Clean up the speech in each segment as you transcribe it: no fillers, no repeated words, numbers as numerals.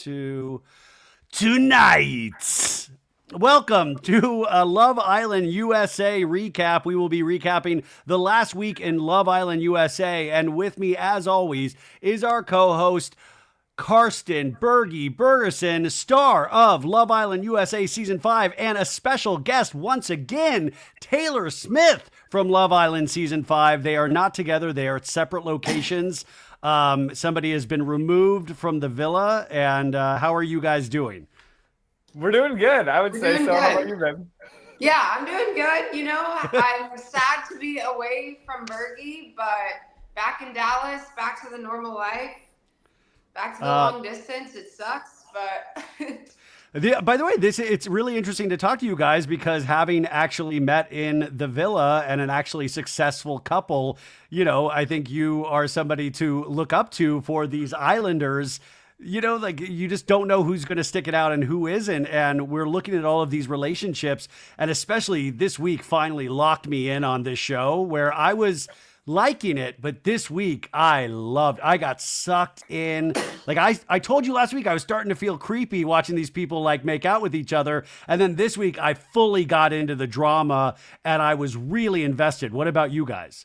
to tonight. Welcome to a Love Island USA recap. We will be recapping the last week in Love Island USA. And with me, as always, is our co-host, Carsten Bergie Bergersen, star of Love Island USA Season 5, and a special guest once again, Taylor Smith from Love Island Season 5. They are not together. They are at separate locations. Somebody has been removed from the villa. And how are you guys doing? We're doing good. I would say so. Good. How about you, Ben? Yeah, I'm doing good. You know, I'm sad to be away from Bergie, but back in Dallas, back to the normal life, back to the long distance. It sucks, but... By the way, it's really interesting to talk to you guys because having actually met in the villa and an actually successful couple, you know, I think you are somebody to look up to for these Islanders. You know, like you just don't know who's going to stick it out and who isn't. And we're looking at all of these relationships, and especially this week finally locked me in on this show where I was liking it. But this week I got sucked in. Like I told you last week, I was starting to feel creepy watching these people like make out with each other. And then this week I fully got into the drama and I was really invested. What about you guys?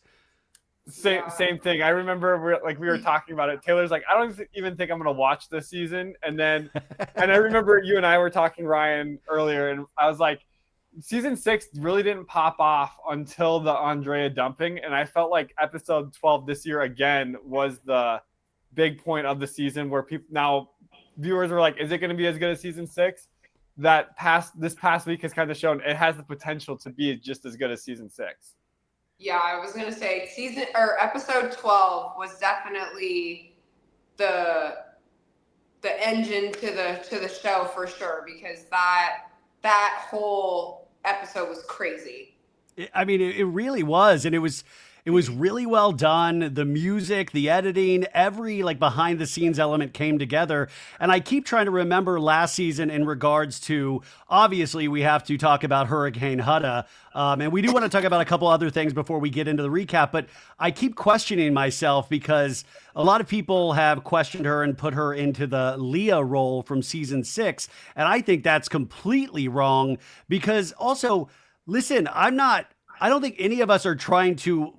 Same thing. I remember we were talking about it. Taylor's like, I don't even think I'm going to watch this season. And I remember you and I were talking, Ryan, earlier, and I was like, season 6 really didn't pop off until the Andrea dumping. And I felt like episode 12 this year again was the big point of the season where viewers were like, is it going to be as good as season 6? This past week has kind of shown it has the potential to be just as good as season 6. Yeah, I was gonna say episode 12 was definitely the engine to the show for sure, because that whole episode was crazy. I mean, it really was, and it was really well done. The music, the editing, every like behind the scenes element came together. And I keep trying to remember last season in regards to, obviously we have to talk about Hurricane Huda. And we do want to talk about a couple other things before we get into the recap, but I keep questioning myself because a lot of people have questioned her and put her into the Leah role from season 6. And I think that's completely wrong because also, listen, I don't think any of us are trying to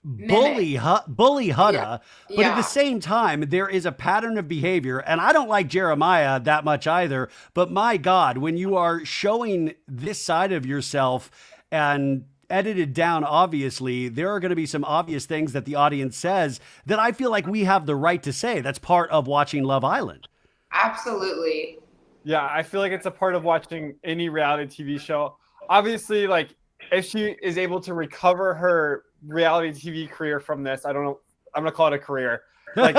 bully Huda, but at the same time, there is a pattern of behavior, and I don't like Jeremiah that much either, but my God, when you are showing this side of yourself and edited down, obviously, there are going to be some obvious things that the audience says that I feel like we have the right to say. That's part of watching Love Island. Absolutely. Yeah, I feel like it's a part of watching any reality TV show. Obviously, like, if she is able to recover her reality TV career from this, I don't know, I'm going to call it a career. Like,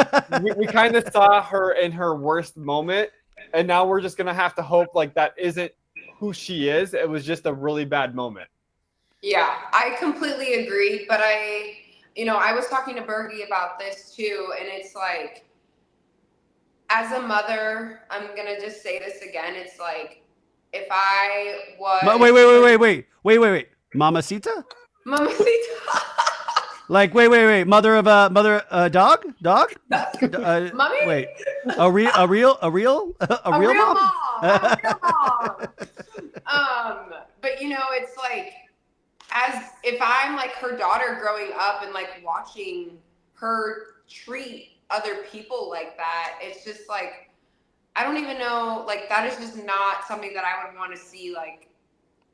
we kind of saw her in her worst moment, and now we're just going to have to hope, like, that isn't who she is. It was just a really bad moment. Yeah, I completely agree, but I was talking to Bergie about this too, and it's like, as a mother, I'm going to just say this again, it's like, if I was... Wait. Mamacita? Mamacita. Like, wait. Mother of a dog? Mommy? Wait. A real mom? A real mom. But you know, it's like, as if I'm like her daughter growing up and like watching her treat other people like that, it's just like, I don't even know, like, that is just not something that I would want to see, like,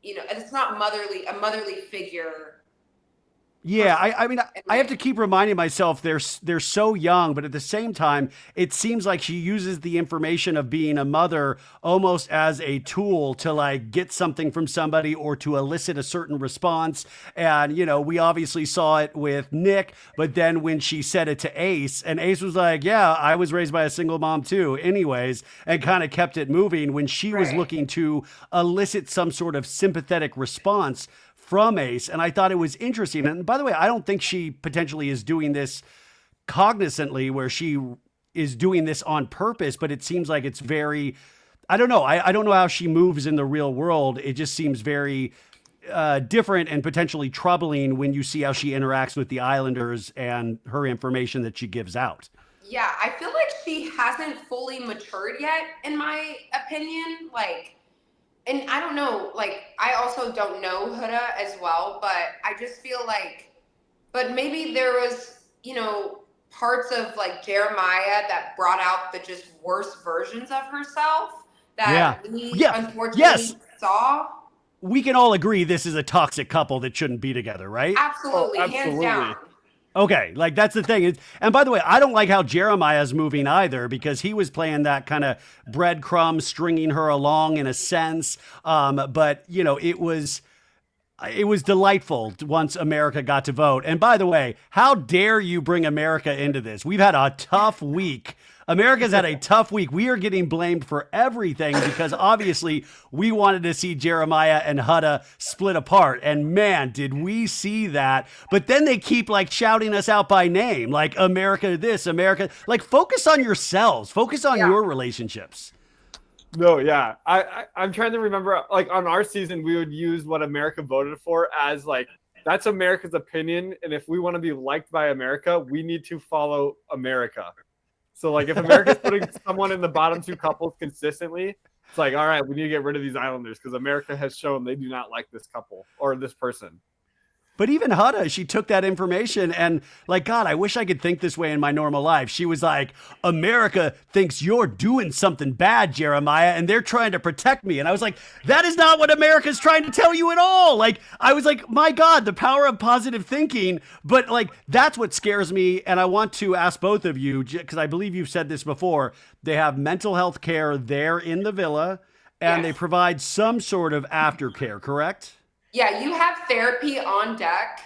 you know, it's not a motherly figure. Yeah, I mean, I have to keep reminding myself they're so young, but at the same time, it seems like she uses the information of being a mother almost as a tool to like get something from somebody or to elicit a certain response. And, you know, we obviously saw it with Nick, but then when she said it to Ace, and Ace was like, yeah, I was raised by a single mom too, anyways, and kind of kept it moving when she was looking to elicit some sort of sympathetic response from Ace. And I thought it was interesting. And by the way, I don't think she potentially is doing this cognizantly where she is doing this on purpose, but it seems like it's very, I don't know. I don't know how she moves in the real world. It just seems very different and potentially troubling when you see how she interacts with the Islanders and her information that she gives out. Yeah, I feel like she hasn't fully matured yet, in my opinion. Like, and I don't know, like, I also don't know Huda as well, but I just feel like, but maybe there was, you know, parts of like Jeremiah that brought out the just worst versions of herself that we unfortunately saw. We can all agree this is a toxic couple that shouldn't be together, right? Absolutely, hands down. Okay, like that's the thing. And by the way, I don't like how Jeremiah's moving either, because he was playing that kind of breadcrumb, stringing her along in a sense. But you know, it was delightful once America got to vote. And by the way, how dare you bring America into this? We've had a tough week. America's had a tough week. We are getting blamed for everything because obviously we wanted to see Jeremiah and Huda split apart. And man, did we see that. But then they keep like shouting us out by name, like America this, America. Like, focus on yourselves. Focus on your relationships. No, yeah. I'm trying to remember, like on our season, we would use what America voted for as like, that's America's opinion. And if we want to be liked by America, we need to follow America. So like if America's putting someone in the bottom two couples consistently, it's like, all right, we need to get rid of these Islanders because America has shown they do not like this couple or this person. But even Huda, she took that information and like, God, I wish I could think this way in my normal life. She was like, America thinks you're doing something bad, Jeremiah, and they're trying to protect me. And I was like, that is not what America's trying to tell you at all. Like, I was like, my God, the power of positive thinking. But like, that's what scares me. And I want to ask both of you, because I believe you've said this before, they have mental health care there in the villa and they provide some sort of aftercare, correct? Yeah, you have therapy on deck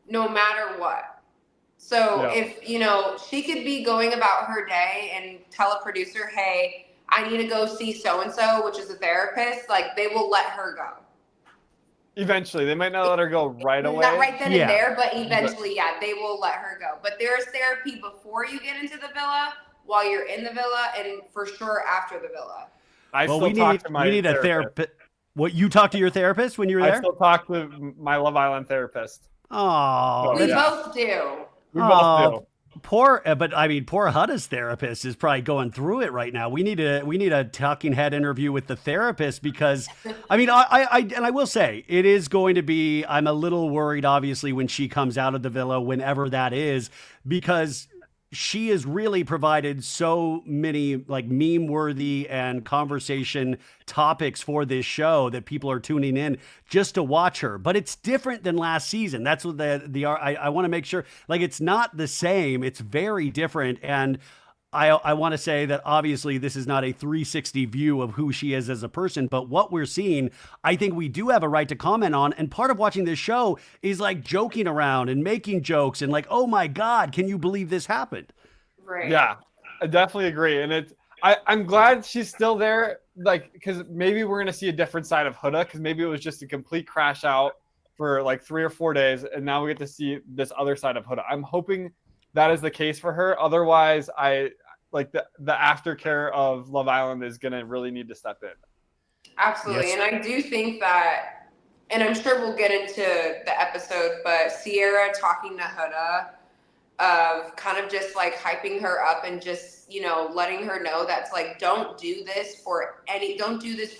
no matter what. So if, you know, she could be going about her day and tell a producer, hey, I need to go see so-and-so, which is a therapist, like they will let her go. Eventually. They might not let her go right away. Not right then and there, but eventually, they will let her go. But there's therapy before you get into the villa, while you're in the villa, and for sure after the villa. We need a therapist. What, you talked to your therapist when you were there? I still talk to my Love Island therapist. Oh, we both do. We both do. Poor Huda's therapist is probably going through it right now. We need a talking head interview with the therapist because, I mean, I will say it is going to be. I'm a little worried, obviously, when she comes out of the villa, whenever that is, because she has really provided so many like meme worthy and conversation topics for this show that people are tuning in just to watch her. But it's different than last season. That's what I want to make sure, like, it's not the same. It's very different. And I want to say that obviously this is not a 360 view of who she is as a person, but what we're seeing, I think we do have a right to comment on. And part of watching this show is like joking around and making jokes and like, oh my God, can you believe this happened? Right. Yeah, I definitely agree. And I'm glad she's still there, like, because maybe we're going to see a different side of Huda, because maybe it was just a complete crash out for like 3 or 4 days. And now we get to see this other side of Huda. I'm hoping that is the case for her. Otherwise, like the aftercare of Love Island is going to really need to step in. Absolutely. Yes. And I do think that, and I'm sure we'll get into the episode, but Sierra talking to Huda of kind of just like hyping her up and just, you know, letting her know that's like, don't do this for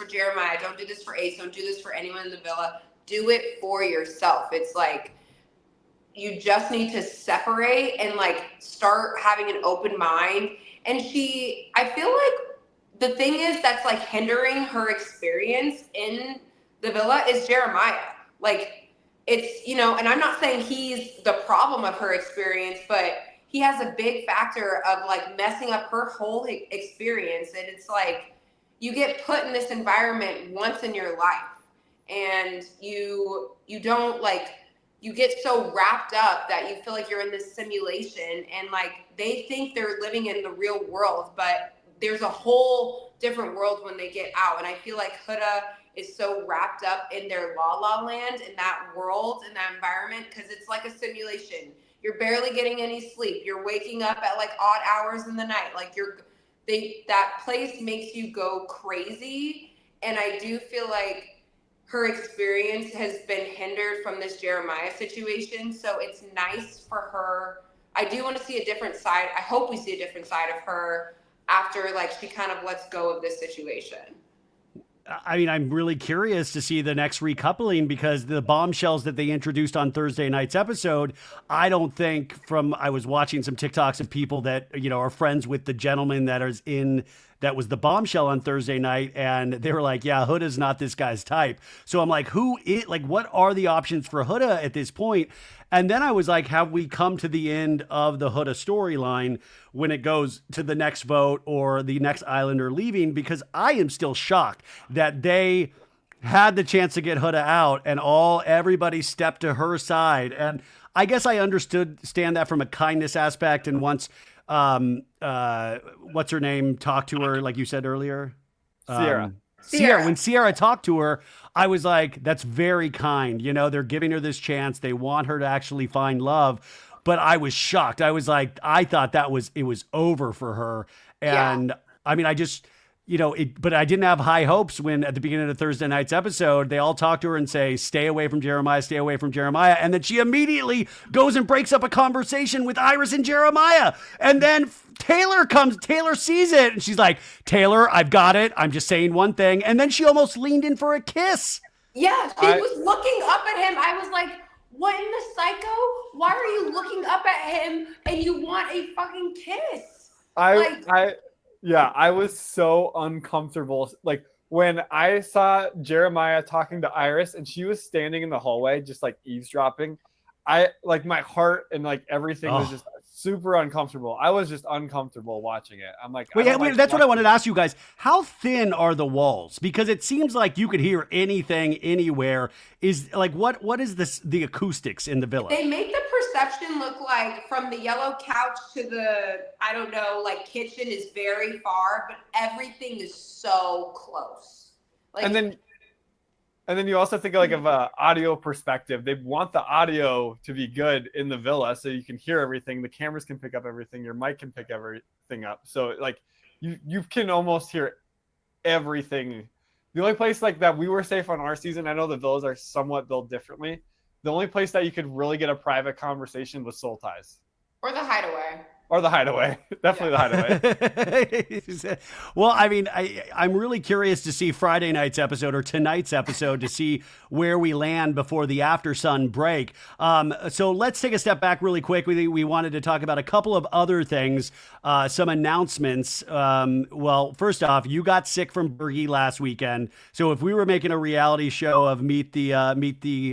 Jeremiah. Don't do this for Ace. Don't do this for anyone in the villa. Do it for yourself. It's like, you just need to separate and like start having an open mind. And I feel like the thing is that's like hindering her experience in the villa is Jeremiah. Like it's, you know, and I'm not saying he's the problem of her experience, but he has a big factor of like messing up her whole experience. And it's like, you get put in this environment once in your life and you don't like, you get so wrapped up that you feel like you're in this simulation and like they think they're living in the real world, but there's a whole different world when they get out. And I feel like Huda is so wrapped up in their la land, in that world, in that environment, because it's like a simulation. You're barely getting any sleep. You're waking up at like odd hours in the night. Like that place makes you go crazy. And I do feel like her experience has been hindered from this Jeremiah situation. So it's nice for her. I do want to see a different side. I hope we see a different side of her. after like she kind of lets go of this situation. I mean, I'm really curious to see the next recoupling because the bombshells that they introduced on Thursday night's episode, I don't think I was watching some TikToks of people that, are friends with the gentleman that was the bombshell on Thursday night. And they were like, yeah, Huda's not this guy's type. So I'm like, what are the options for Huda at this point? And then I was like, have we come to the end of the Huda storyline when it goes to the next vote or the next Islander leaving? Because I am still shocked that they had the chance to get Huda out and everybody stepped to her side. And I guess I understand that from a kindness aspect. And once, what's her name, talked to her, like you said earlier? Sierra. When Sierra talked to her, I was like, that's very kind. They're giving her this chance. They want her to actually find love. But I was shocked. I was like, I thought it was over for her. And I mean, I just, but I didn't have high hopes when at the beginning of Thursday night's episode, they all talk to her and say, stay away from Jeremiah, stay away from Jeremiah. And then she immediately goes and breaks up a conversation with Iris and Jeremiah. And then Taylor sees it and she's like, Taylor, I've got it. I'm just saying one thing. And then she almost leaned in for a kiss. Yeah, she was looking up at him. I was like, what in the psycho? Why are you looking up at him and you want a fucking kiss? I was so uncomfortable. Like when I saw Jeremiah talking to Iris and she was standing in the hallway, just like eavesdropping, my heart and like everything was just super uncomfortable. I was just uncomfortable watching it. I'm like, wait, that's what I wanted to ask you guys. How thin are the walls? Because it seems like you could hear anything anywhere. Is like, what is the acoustics in the villa? They make the perception look like from the yellow couch to the, I don't know, like kitchen is very far, but everything is so close. Like, and then you also think like of a audio perspective. They want the audio to be good in the villa so you can hear everything. The cameras can pick up everything. Your mic can pick everything up. So like you can almost hear everything. The only place like that we were safe on our season, I know the villas are somewhat built differently. The only place that you could really get a private conversation was Soul Ties. Or the Hideaway. Or the Hideaway. Definitely the Hideaway. Well, I mean, I'm really curious to see Friday night's episode or tonight's episode to see where we land before the After Sun break. So let's take a step back really quick. We wanted to talk about a couple of other things, some announcements. Well, first off, you got sick from Bergie last weekend. So if we were making a reality show of Meet the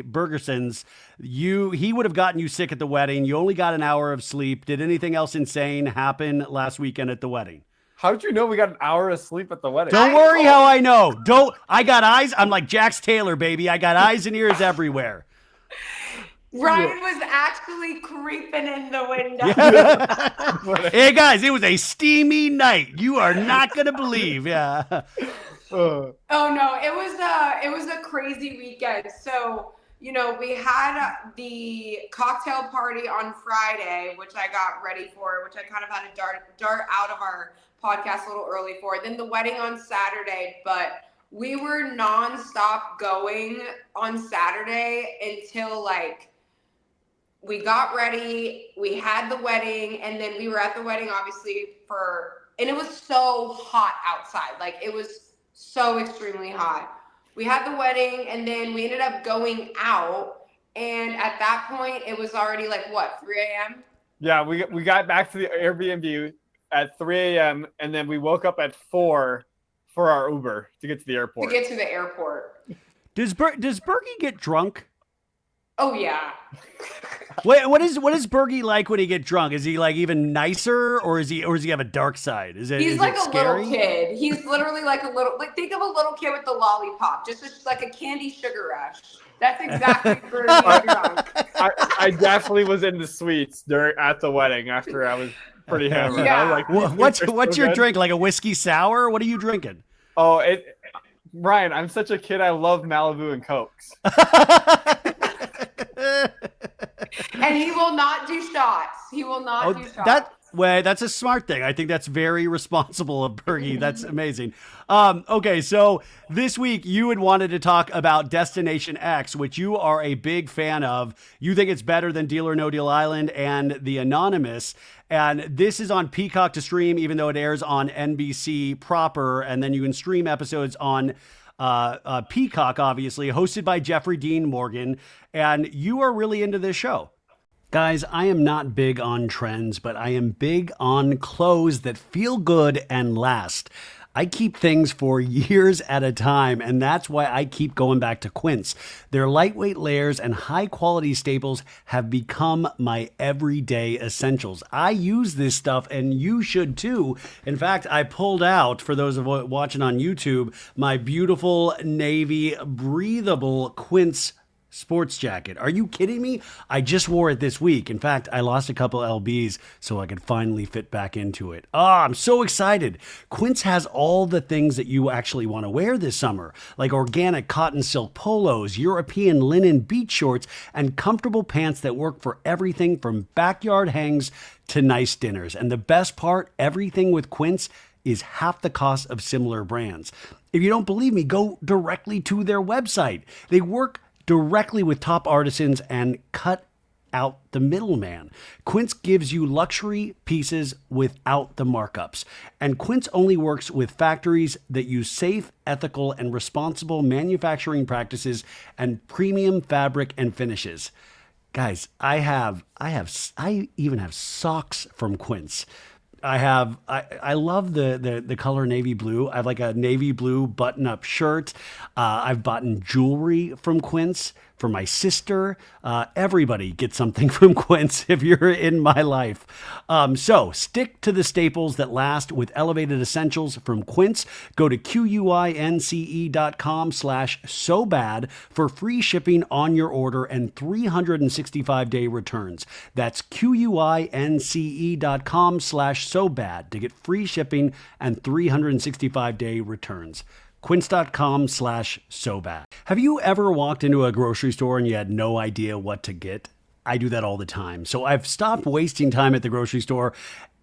Bergersens, he would have gotten you sick at the wedding. You only got an hour of sleep. Did anything else insane happen last weekend at the wedding? How did you know we got an hour of sleep at the wedding? Don't worry how I know. I got eyes. I'm like Jax Taylor, baby. I got eyes and ears everywhere. Ryan was actually creeping in the window. Yeah. Hey guys, it was a steamy night. You are not gonna believe. Yeah. Oh no, it was a crazy weekend. So we had the cocktail party on Friday, which I got ready for, which I kind of had to dart out of our podcast a little early for. Then the wedding on Saturday, but we were nonstop going on Saturday until like we got ready, we had the wedding, and then we were at the wedding obviously and it was so hot outside. Like it was so extremely hot. We had the wedding and then we ended up going out. And at that point, it was already like, 3 a.m.? Yeah, we got back to the Airbnb at 3 a.m. and then we woke up at 4 for our Uber to get to the airport. Does Bergie get drunk? Oh, yeah. Wait, what is Bergie like when he gets drunk? Is he like even nicer, or does he have a dark side? He's like a little kid. He's literally like think of a little kid with the lollipop, just like a candy sugar rush. That's exactly Bergie drunk. I definitely was in the suites at the wedding after I was pretty hammered. Yeah. I was like, what's your drink? Like a whiskey sour? What are you drinking? Oh, Ryan, I'm such a kid. I love Malibu and Cokes. And he will not do shots. Well, that's a smart thing. I think that's very responsible of Bergie. That's amazing. Okay, so this week you had wanted to talk about Destination X, which you are a big fan of. You think it's better than Deal or No Deal Island and The Anonymous. And this is on Peacock to stream, even though it airs on NBC proper. And then you can stream episodes on Peacock, obviously, hosted by Jeffrey Dean Morgan. And you are really into this show. Guys, I am not big on trends, but I am big on clothes that feel good and last. I keep things for years at a time, and that's why I keep going back to Quince. Their lightweight layers and high-quality staples have become my everyday essentials. I use this stuff, and you should too. In fact, I pulled out, for those of watching on YouTube, my beautiful navy breathable Quince sports jacket. Are you kidding me? I just wore it this week. In fact, I lost a couple LBs so I could finally fit back into it. I'm so excited. Quince has all the things that you actually want to wear this summer, like organic cotton silk polos, European linen beach shorts, and comfortable pants that work for everything from backyard hangs to nice dinners. And the best part, everything with Quince is half the cost of similar brands. If you don't believe me, go directly to their website. They work directly with top artisans and cut out the middleman. Quince gives you luxury pieces without the markups. And Quince only works with factories that use safe, ethical, and responsible manufacturing practices and premium fabric and finishes. Guys, I even have socks from Quince. I love the color navy blue. I have like a navy blue button-up shirt. I've bought jewelry from Quince for my sister. Everybody gets something from Quince if you're in my life. So stick to the staples that last with elevated essentials from Quince. Go to QUINCE.com/SOBAD for free shipping on your order and 365-day returns. That's QUINCE.com/SOBAD to get free shipping and 365-day returns. Quince.com/SOBAD. Have you ever walked into a grocery store and you had no idea what to get? I do that all the time. So I've stopped wasting time at the grocery store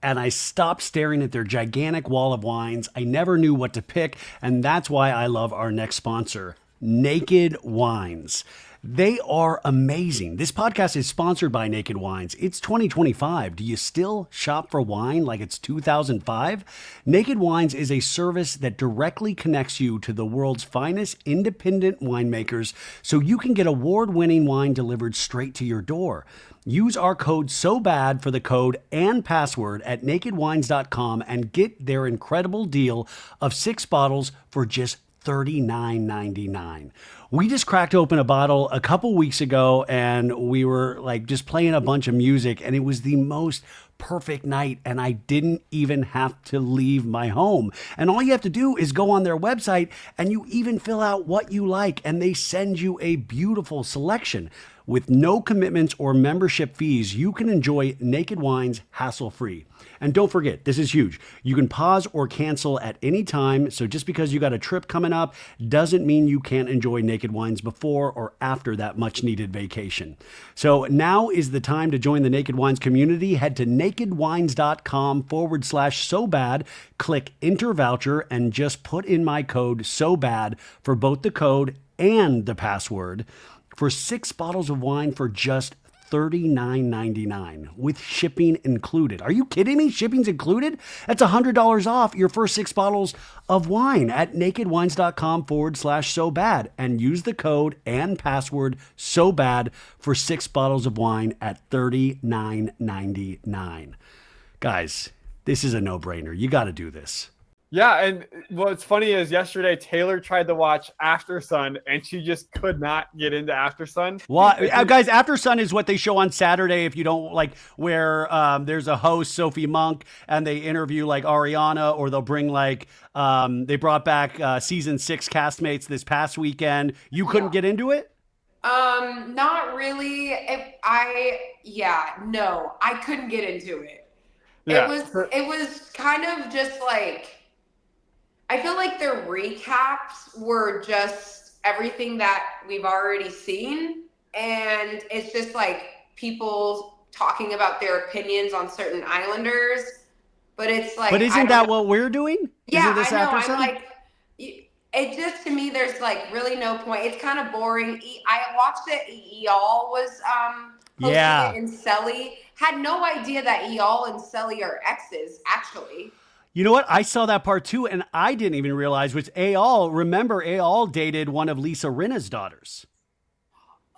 and I stopped staring at their gigantic wall of wines. I never knew what to pick, and that's why I love our next sponsor, Naked Wines. They are amazing. This podcast is sponsored by Naked Wines. It's 2025. Do you still shop for wine like it's 2005? Naked Wines is a service that directly connects you to the world's finest independent winemakers so you can get award-winning wine delivered straight to your door. Use our code SOBAD for the code and password at nakedwines.com and get their incredible deal of 6 bottles for just $39.99. We just cracked open a bottle a couple weeks ago and we were like just playing a bunch of music and it was the most perfect night and I didn't even have to leave my home. And all you have to do is go on their website and you even fill out what you like and they send you a beautiful selection. With no commitments or membership fees, you can enjoy Naked Wines hassle-free. And don't forget, this is huge. You can pause or cancel at any time. So just because you got a trip coming up doesn't mean you can't enjoy Naked Wines before or after that much-needed vacation. So now is the time to join the Naked Wines community. Head to nakedwines.com/SOBAD, click Enter Voucher, and just put in my code SOBAD for both the code and the password for 6 bottles of wine for just $39.99 with shipping included. Are you kidding me? Shipping's included? That's $100 off your first 6 bottles of wine at nakedwines.com/SOBAD and use the code and password SOBAD for 6 bottles of wine at $39.99. Guys, this is a no-brainer. You got to do this. Yeah, and what's funny is yesterday Taylor tried to watch After Sun and she just could not get into After Sun. Why, guys? After Sun is what they show on Saturday. If you don't like, where there's a host, Sophie Monk, and they interview like Ariana, or they'll bring like they brought back season 6 castmates this past weekend. You couldn't get into it? Not really. No, I couldn't get into it. Yeah. It was kind of just like, I feel like their recaps were just everything that we've already seen. And it's just like people talking about their opinions on certain islanders, but it's like. But isn't that what we're doing? Yeah, isn't this I know. After I'm Sun? like, it just, to me, there's like really no point. It's kind of boring. I watched it. Y'all was hosting Yeah. it, and Selly had no idea that y'all and Selly are exes. Actually, You know what? I saw that part too, and I didn't even realize, which remember Eyal dated one of Lisa Rinna's daughters.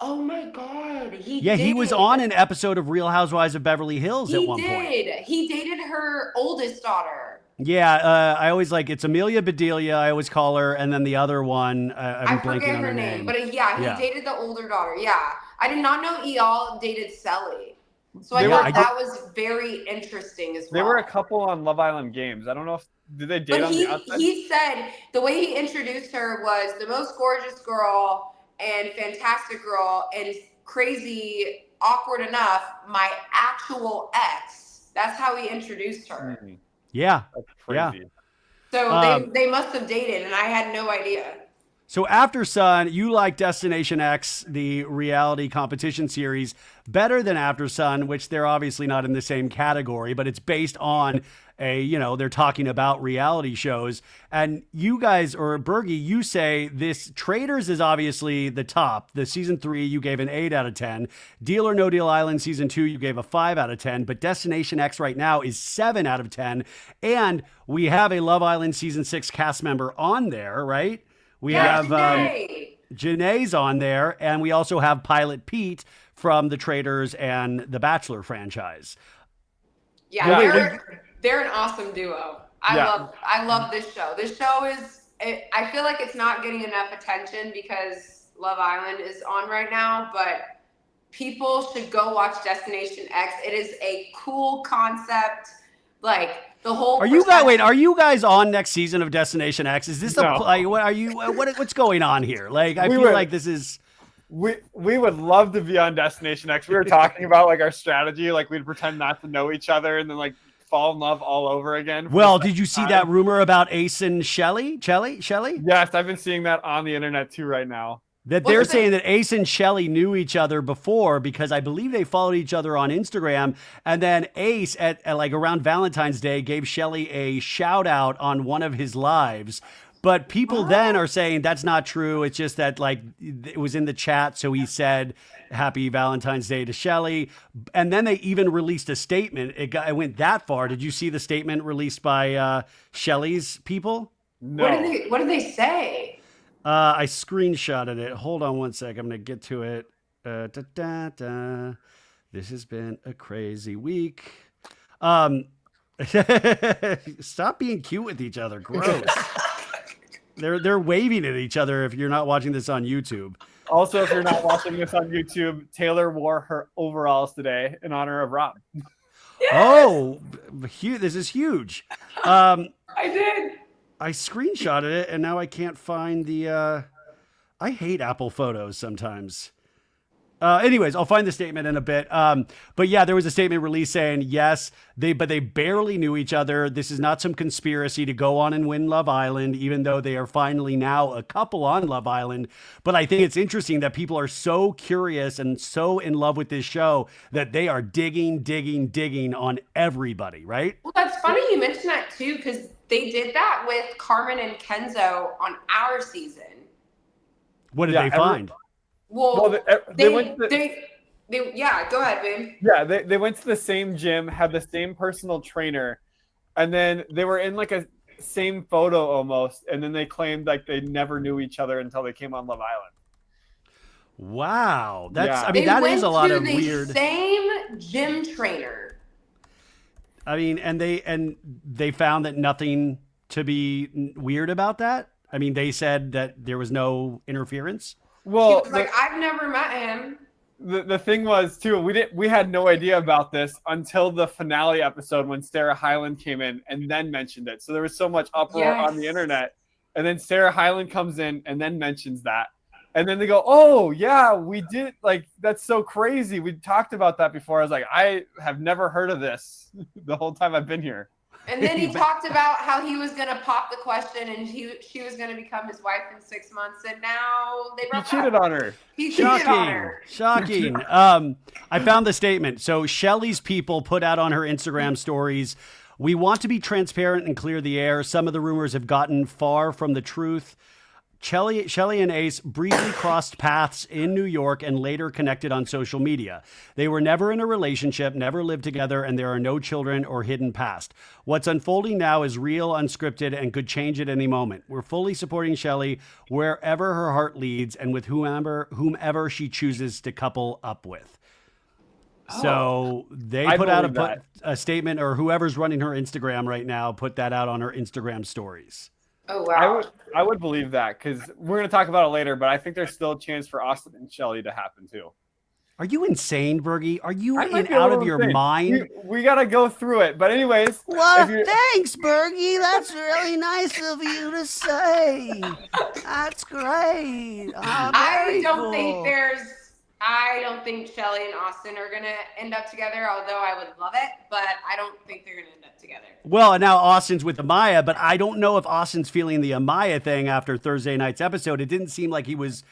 oh my God, he was on an episode of Real Housewives of Beverly Hills at one point. He dated her oldest daughter. Yeah, I always it's Amelia Bedelia, I always call her, and then the other one, I'm I blanking forget on her name, but yeah, he dated the older daughter. Yeah, I did not know Eyal dated Selly. So I thought that was very interesting as well. They were a couple on Love Island Games. I don't know if did they date on the outside? He said the way he introduced her was the most gorgeous girl and fantastic girl and crazy, awkward enough, my actual ex. That's how he introduced her. Mm-hmm. Yeah. That's crazy. Yeah. So they must have dated, and I had no idea. So After Sun, you like Destination X, the reality competition series, better than After Sun, which they're obviously not in the same category, but it's based on they're talking about reality shows. And you guys, or Bergie, you say this Traitors is obviously the top. The season 3, you gave an 8 out of 10. Deal or No Deal Island season 2, you gave a 5 out of 10. But Destination X right now is 7 out of 10. And we have a Love Island season 6 cast member on there, right? We have Janae's on there, and we also have Pilot Pete from the Traitors and the Bachelor franchise. Yeah, they're an awesome duo. I love this show. This show I feel like it's not getting enough attention because Love Island is on right now, but people should go watch Destination X. It is a cool concept. Like the whole. Are you guys on next season of Destination X? Is this what's going on here? Like, I feel like this is. We would love to be on Destination X. We were talking about our strategy, we'd pretend not to know each other and then fall in love all over again. Well, did you see that rumor about Ace and Shereé? Yes, I've been seeing that on the internet too right now. That they're saying that Ace and Shereé knew each other before because I believe they followed each other on Instagram. And then Ace at around Valentine's Day gave Shereé a shout out on one of his lives. But people then are saying that's not true. It's just that it was in the chat. So he said happy Valentine's Day to Shereé. And then they even released a statement. It went that far. Did you see the statement released by Shereé's people? No. What did they say? I screenshotted it. Hold on one sec. I'm going to get to it. This has been a crazy week. Stop being cute with each other. Gross. They're waving at each other if you're not watching this on YouTube. Also, if you're not watching this on YouTube, Taylor wore her overalls today in honor of Rob. Yes! Oh, this is huge. I did. I screenshotted it, and now I can't find the... I hate Apple Photos sometimes. Anyways, I'll find the statement in a bit. But yeah, there was a statement released saying, yes, they barely knew each other. This is not some conspiracy to go on and win Love Island, even though they are finally now a couple on Love Island. But I think it's interesting that people are so curious and so in love with this show that they are digging on everybody, right? Well, that's funny you mentioned that too, because they did that with Carmen and Kenzo on our season. What did they find? Well, they went to go ahead, babe. Yeah, they went to the same gym, had the same personal trainer, and then they were in a same photo almost, and then they claimed they never knew each other until they came on Love Island. Wow, that is a lot of weird. Same gym trainer. I mean, and they found that nothing to be weird about that. I mean, they said that there was no interference. Well, he was I've never met him. The thing was too, we had no idea about this until the finale episode when Sarah Hyland came in and then mentioned it. So there was so much uproar on the internet, and then Sarah Hyland comes in and then mentions that, and then they go, "Oh yeah, we did. That's so crazy. We talked about that before." I was like, I have never heard of this the whole time I've been here. And then he talked about how he was going to pop the question and she was going to become his wife in 6 months. And now they broke up. He cheated on her. He cheated on her. Shocking. I found the statement. So Shelly's people put out on her Instagram stories, "We want to be transparent and clear the air. Some of the rumors have gotten far from the truth. Shelly and Ace briefly crossed paths in New York and later connected on social media. They were never in a relationship, never lived together, and there are no children or hidden past. What's unfolding now is real, unscripted, and could change at any moment. We're fully supporting Shelly wherever her heart leads and with whomever she chooses to couple up with." So they put out a statement, or whoever's running her Instagram right now put that out on her Instagram stories. Oh, wow. I would believe that, because we're going to talk about it later, but I think there's still a chance for Austin and Shelly to happen too. Are you insane, Bergie? Are you might out of be your insane. mind? We got to go through it. But anyways. Well, thanks, Bergie. That's really nice of you to say. That's great. I don't think Shelly and Austin are going to end up together, although I would love it, but I don't think they're going to end up together. Well, now Austin's with Amaya, but I don't know if Austin's feeling the Amaya thing after Thursday night's episode. It seemed like he was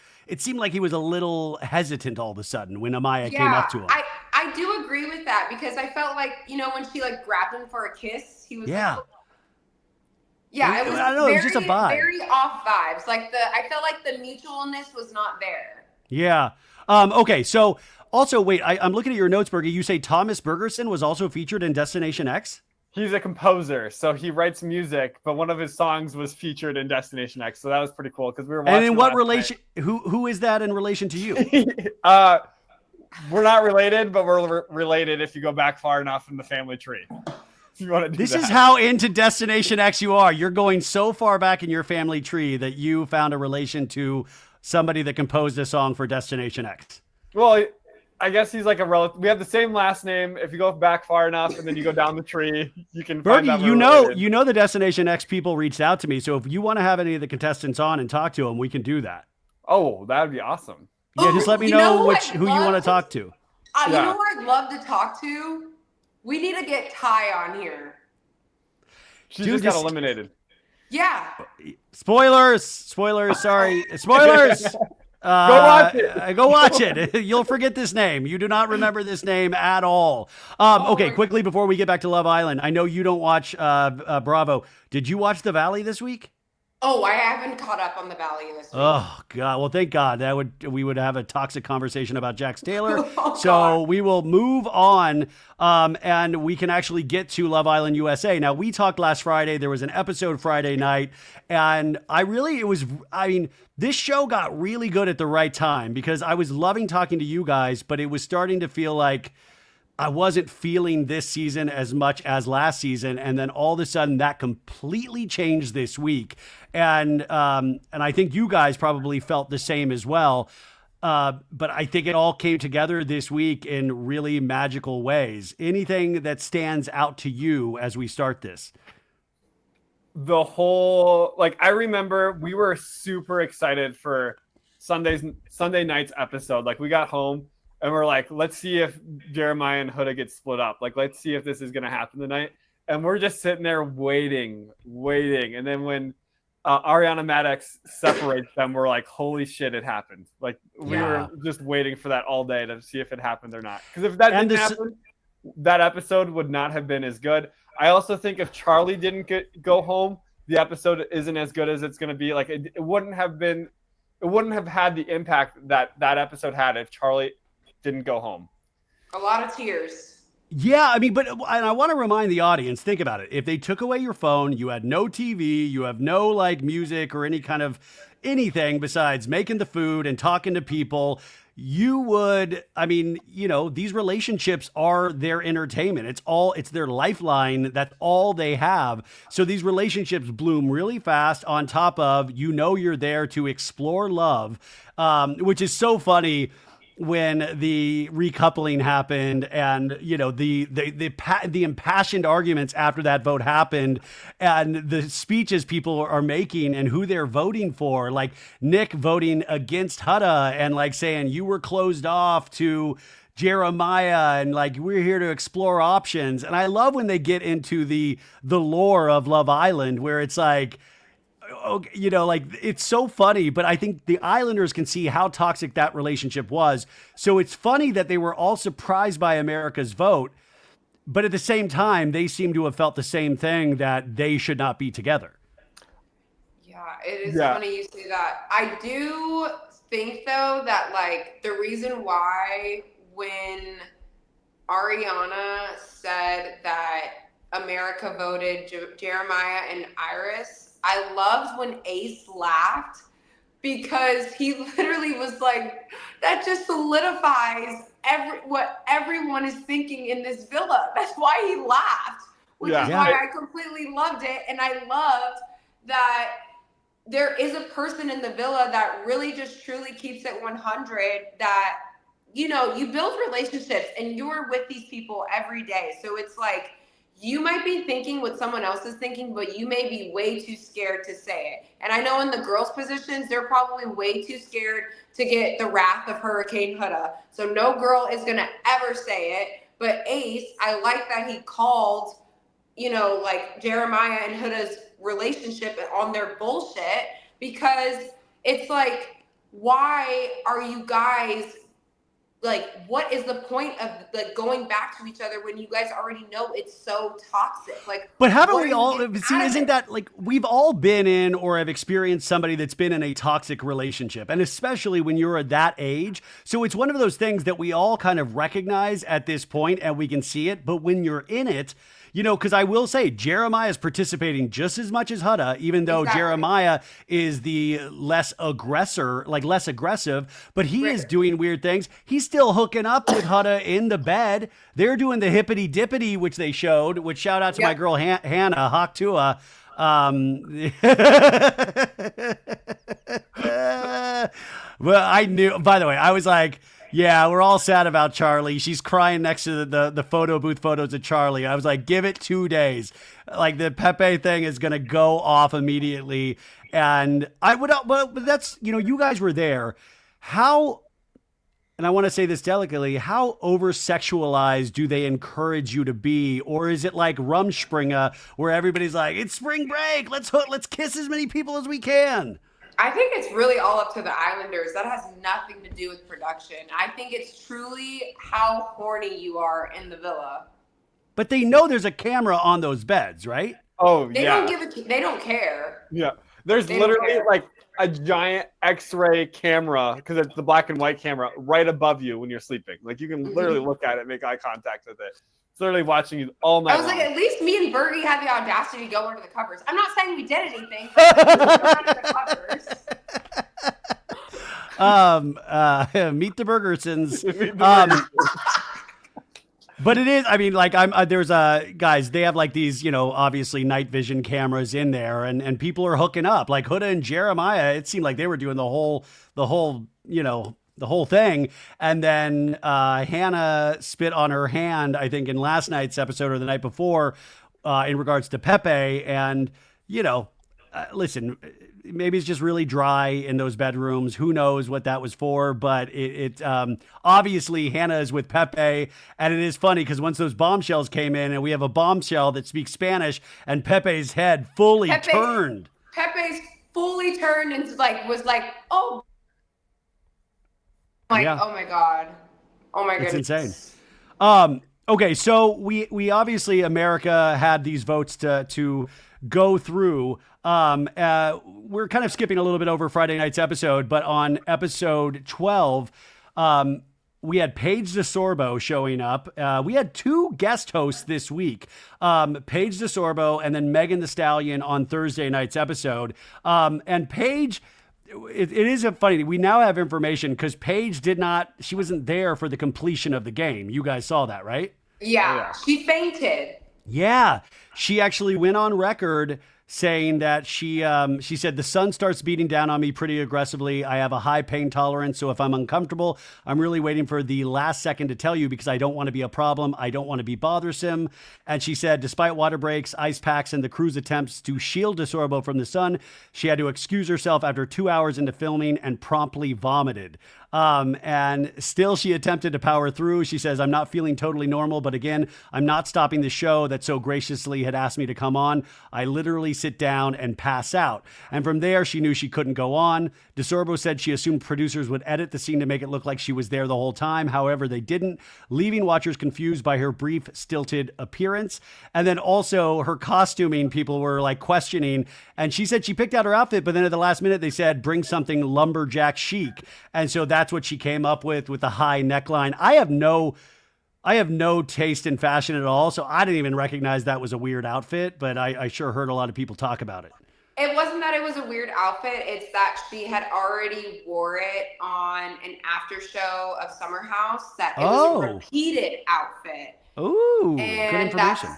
a little hesitant all of a sudden when Amaya came up to him. I do agree with that, because I felt like, when she grabbed him for a kiss, he was Yeah. Yeah, it was I don't know, it was just a vibe. Very off vibes. I felt like the mutualness was not there. Yeah. Okay, so also, wait, I'm looking at your notes, Bergie. You say Thomas Bergersen was also featured in Destination X? He's a composer, so he writes music, but one of his songs was featured in Destination X, so that was pretty cool, because we were watching. And in what relation? Who is that in relation to you? We're not related, but we're related if you go back far enough in the family tree. If you want to do This that. is how into Destination X you are. You're going so far back in your family tree that you found a relation to somebody that composed a song for Destination X. Well, I guess he's like a relative. We have the same last name. If you go back far enough and then you go down the tree, you can find out. Bergie, you know the Destination X people reached out to me. So if you want to have any of the contestants on and talk to them, we can do that. Oh, that would be awesome. Yeah, just let me know who you want to talk to. You know who I'd love to talk to? We need to get Ty on here. She just got eliminated. Yeah. Spoilers. Sorry. Spoilers. Go watch it. Go watch it. You'll forget this name. You do not remember this name at all. Okay, quickly before we get back to Love Island, I know you don't watch Bravo. Did you watch The Valley this week? Oh, I haven't caught up on The Valley this week. Oh God! Well, thank God we would have a toxic conversation about Jax Taylor. So God. we will move on, and we can actually get to Love Island USA. Now, we talked last Friday. There was an episode Friday night, and this show got really good at the right time, because I was loving talking to you guys, but it was starting to feel like I wasn't feeling this season as much as last season. And then all of a sudden that completely changed this week. And I think you guys probably felt the same as well. But I think it all came together this week in really magical ways. Anything that stands out to you as we start this? The whole, I remember we were super excited for Sunday night's episode. We got home and we're like, let's see if Jeremiah and Huda get split up. Let's see if this is going to happen tonight. And we're just sitting there waiting. And then when Ariana Maddox separates them, we're like, holy shit, it happened. We were just waiting for that all day to see if it happened or not. Because if that didn't happen, that episode would not have been as good. I also think if Charlie didn't go home, the episode isn't as good as it's going to be. It wouldn't have had the impact that episode had if Charlie didn't go home. A lot of tears. Yeah, and I want to remind the audience, think about it. If they took away your phone, you had no TV, you have no music or any kind of anything besides making the food and talking to people, you would, these relationships are their entertainment. It's their lifeline. That's all they have. So these relationships bloom really fast on top of, you're there to explore love, which is so funny. When the recoupling happened and, the impassioned arguments after that vote happened and the speeches people are making and who they're voting for, Nick voting against Huda and saying you were closed off to Jeremiah and like we're here to explore options. And I love when they get into the lore of Love Island where it's like, okay, you know, like it's so funny, but I think the Islanders can see how toxic that relationship was. So it's funny that they were all surprised by America's vote, but at the same time, they seem to have felt the same thing, that they should not be together. Yeah, it is funny you say that. I do think though that like the reason why when Ariana said that America voted Jeremiah and Iris, I loved when Ace laughed because he literally was like, that just solidifies what everyone is thinking in this villa. That's why he laughed, which is why I completely loved it. And I loved that there is a person in the villa that really just truly keeps it 100, that, you know, you build relationships and you're with these people every day. So it's like, you might be thinking what someone else is thinking, but you may be way too scared to say it. And I know in the girls' positions, they're probably way too scared to get the wrath of Hurricane Huda. So no girl is going to ever say it. But Ace, I like that he called, you know, like Jeremiah and Huda's relationship on their bullshit, because it's like, why are you guys, like, what is the point of like going back to each other when you guys already know it's so toxic? Like, but haven't we all see? Isn't that like we've all been in or have experienced somebody that's been in a toxic relationship, and especially when you're at that age. So it's one of those things that we all kind of recognize at this point, and we can see it. But when you're in it, you know, because I will say Jeremiah is participating just as much as Huda, even though Jeremiah is the less aggressive, but he is doing weird things. He's still hooking up with Huda in the bed. They're doing the hippity dippity, which they showed, which shout out to my girl Hannah, Hawktua. Well, I knew, by the way, I was like, yeah, we're all sad about Charlie. She's crying next to the photo booth photos of Charlie. I was like, give it 2 days. Like the Pepe thing is going to go off immediately. And I would, but that's, you know, you guys were there. How, and I want to say this delicately, how over-sexualized do they encourage you to be? Or is it like Rumspringa where everybody's like, it's spring break. Let's kiss as many people as we can. I think it's really all up to the Islanders. That has nothing to do with production. I think it's truly how horny you are in the villa. But they know there's a camera on those beds, right? Oh, they don't they don't care. Yeah. There's literally like a giant X-ray camera, because it's the black and white camera, right above you when you're sleeping. Like you can literally look at it, make eye contact with it. It's literally watching you all night. I was like, at least me and Bergie had the audacity to go under the covers. I'm not saying we did anything, but we were under the covers. Meet the Bergersens. But it is, I mean, like there's guys, they have like these, you know, obviously night vision cameras in there, and people are hooking up. Like Huda and Jeremiah, it seemed like they were doing the whole, you know, the whole thing. And then Hannah spit on her hand, I think in last night's episode or the night before, in regards to Pepe. And, you know, listen, maybe it's just really dry in those bedrooms. Who knows what that was for? But it obviously Hannah is with Pepe. And it is funny because once those bombshells came in and we have a bombshell that speaks Spanish and Pepe's head fully turned. Pepe's fully turned and was like, oh. Like, oh my God. Oh my goodness. It's insane. Okay, so we obviously, America had these votes to go through. We're kind of skipping a little bit over Friday night's episode, but on episode 12, we had Paige DeSorbo showing up. We had 2 guest hosts this week, Paige DeSorbo and then Megan Thee Stallion on Thursday night's episode. And Paige... It is funny. We now have information because Paige she wasn't there for the completion of the game. You guys saw that, right? Yeah. She fainted. Yeah. She actually went on record saying that she said, the sun starts beating down on me pretty aggressively. I have a high pain tolerance. So if I'm uncomfortable, I'm really waiting for the last second to tell you because I don't want to be a problem. I don't want to be bothersome. And she said, despite water breaks, ice packs, and the crew's attempts to shield DeSorbo from the sun, she had to excuse herself after 2 hours into filming and promptly vomited. And still she attempted to power through. She says, I'm not feeling totally normal, but again, I'm not stopping the show that so graciously had asked me to come on. I literally sit down and pass out. And from there, she knew she couldn't go on. DeSorbo said she assumed producers would edit the scene to make it look like she was there the whole time. However, they didn't, leaving watchers confused by her brief, stilted appearance. And then also her costuming, people were like questioning. And she said she picked out her outfit, but then at the last minute, they said, bring something lumberjack chic. And so that's what she came up with the high neckline. I have no taste in fashion at all, so I didn't even recognize that was a weird outfit, but I sure heard a lot of people talk about it. It wasn't that it was a weird outfit. It's that she had already wore it on an after show of Summer House. That it was a repeated outfit. Ooh, and good information.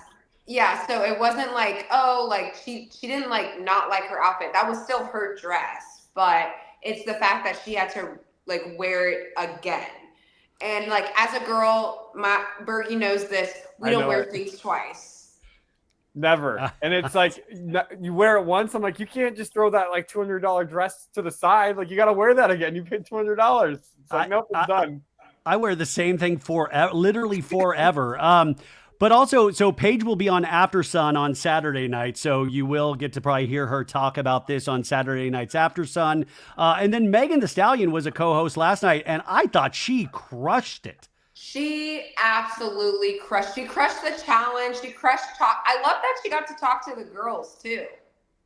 Yeah, so it wasn't like, oh, like she didn't like not like her outfit. That was still her dress, but it's the fact that she had to like wear it again. And like as a girl, Bergie knows this. We don't wear things twice. Never. And it's like you wear it once. I'm like, you can't just throw that like $200 dress to the side. Like you got to wear that again. You paid $200. It's like, nope, it's done. I wear the same thing literally forever. But also, so Paige will be on After Sun on Saturday night, so you will get to probably hear her talk about this on Saturday night's After Sun. And then Megan Thee Stallion was a co-host last night, and I thought she crushed it. She absolutely crushed. She crushed the challenge. She crushed talk. I love that she got to talk to the girls too.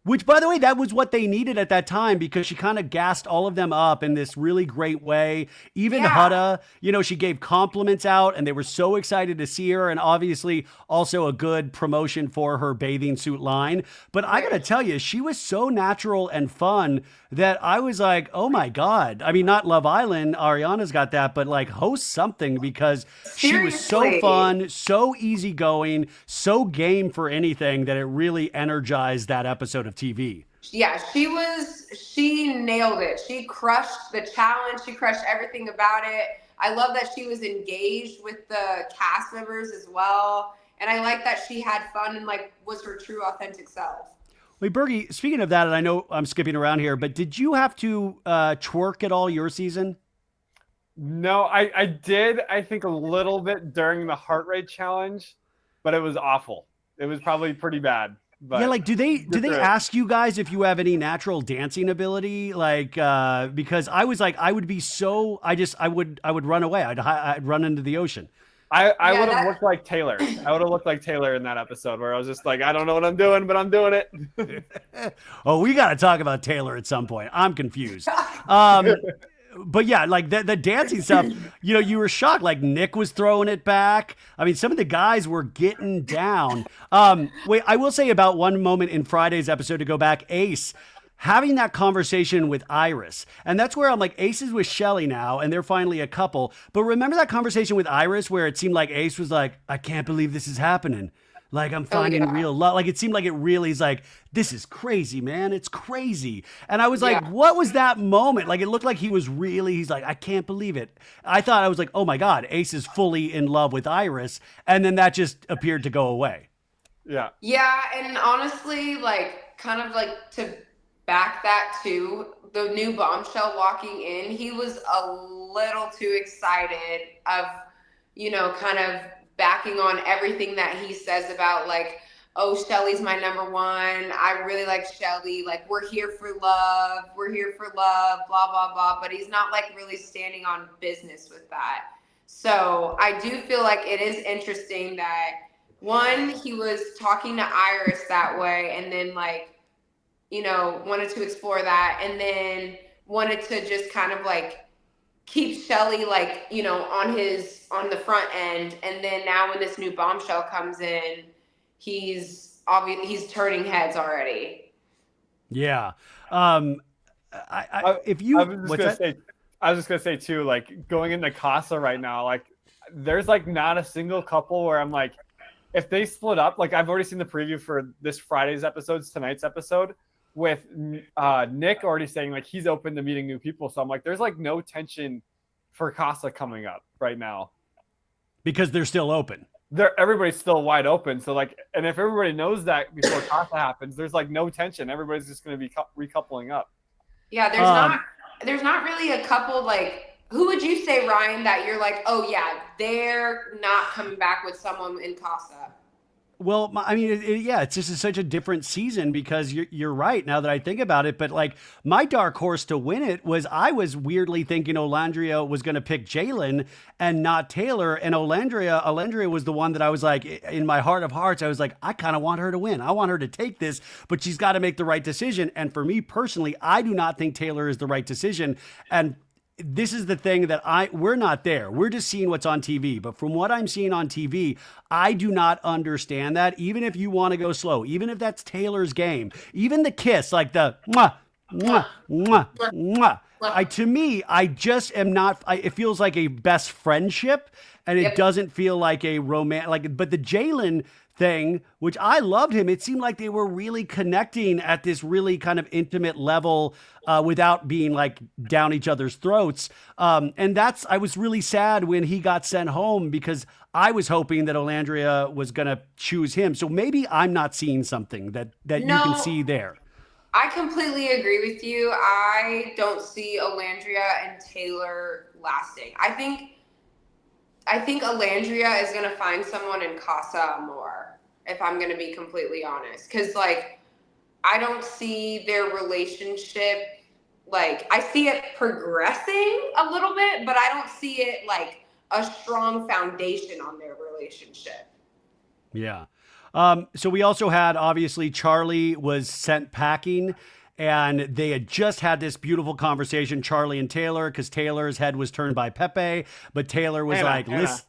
Which, by the way, that was what they needed at that time because she kind of gassed all of them up in this really great way. Even Huda, she gave compliments out and they were so excited to see her, and obviously also a good promotion for her bathing suit line. But I got to tell you, she was so natural and fun that I was like, oh my God. I mean, not Love Island, Ariana's got that, but like host something because she was so fun, so easygoing, so game for anything that it really energized that episode of TV. Yeah, she nailed it. She crushed the challenge. She crushed everything about it. I love that she was engaged with the cast members as well. And I like that she had fun and like was her true authentic self. Wait, Bergie, speaking of that, and I know I'm skipping around here, but did you have to twerk at all your season? No, I did, I think a little bit during the heart rate challenge, but it was awful. It was probably pretty bad. But yeah, like do they ask you guys if you have any natural dancing ability? Like because I was like I would run away. I'd run into the ocean. I would have looked like Taylor. I would have looked like Taylor in that episode where I was just like, I don't know what I'm doing, but I'm doing it. Oh, we got to talk about Taylor at some point. I'm confused. But yeah, like the dancing stuff, you were shocked. Like Nick was throwing it back. I mean, some of the guys were getting down. Wait, I will say about one moment in Friday's episode to go back, Ace having that conversation with Iris. And that's where I'm like, Ace is with Shelly now, and they're finally a couple. But remember that conversation with Iris where it seemed like Ace was like, I can't believe this is happening. Like, I'm finding real love. Like, it seemed like it really is like, this is crazy, man. It's crazy. And I was like, what was that moment? Like, it looked like he's like, I can't believe it. I was like, oh my God, Ace is fully in love with Iris. And then that just appeared to go away. Yeah. Yeah. And honestly, like, kind of like to back that to the new bombshell walking in, he was a little too excited of, kind of backing on everything that he says about like, oh, Shelly's my number one. I really like Shelly. Like, we're here for love. We're here for love, blah, blah, blah. But he's not like really standing on business with that. So I do feel like it is interesting that one, he was talking to Iris that way and then like, wanted to explore that and then wanted to just kind of like keep Shelly like, on the front end. And then now when this new bombshell comes in, he's turning heads already. Yeah. I was just gonna say too, like going into Casa right now, like there's like not a single couple where I'm like, if they split up, like I've already seen the preview for this Friday's episodes, tonight's episode, with Nick already saying like he's open to meeting new people. So I'm like, there's like no tension for Casa coming up right now. Because they're still open. Everybody's still wide open. So like, and if everybody knows that before Casa happens, there's like no tension. Everybody's just going to be recoupling up. Yeah, there's not really a couple like who would you say, Ryan, that you're like, oh yeah, they're not coming back with someone in Casa? Well, I mean, yeah, it's just such a different season because you're right now that I think about it. But like my dark horse to win it was I was weirdly thinking Olandria was going to pick Jalen and not Taylor. And Olandria was the one that I was like, in my heart of hearts, I was like, I kind of want her to win. I want her to take this, but she's got to make the right decision. And for me personally, I do not think Taylor is the right decision. And this is the thing that we're not there. We're just seeing what's on TV. But from what I'm seeing on TV, I do not understand that. Even if you want to go slow, even if that's Taylor's game, even the kiss, like the mwah, mwah, mwah, mwah. To me, I just am not, it feels like a best friendship and it doesn't feel like a romance, but the Jalen thing, which I loved him. It seemed like they were really connecting at this really kind of intimate level without being like down each other's throats. And I was really sad when he got sent home because I was hoping that Olandria was going to choose him. So maybe I'm not seeing something that you can see there. I completely agree with you. I don't see Olandria and Taylor lasting. I think Olandria is going to find someone in Casa Amor, if I'm going to be completely honest. Because, like, I don't see their relationship, like, I see it progressing a little bit, but I don't see it, like, a strong foundation on their relationship. Yeah. So we also had, obviously, Charlie was sent packing. And they had just had this beautiful conversation, Charlie and Taylor, because Taylor's head was turned by Pepe, but Taylor was listen.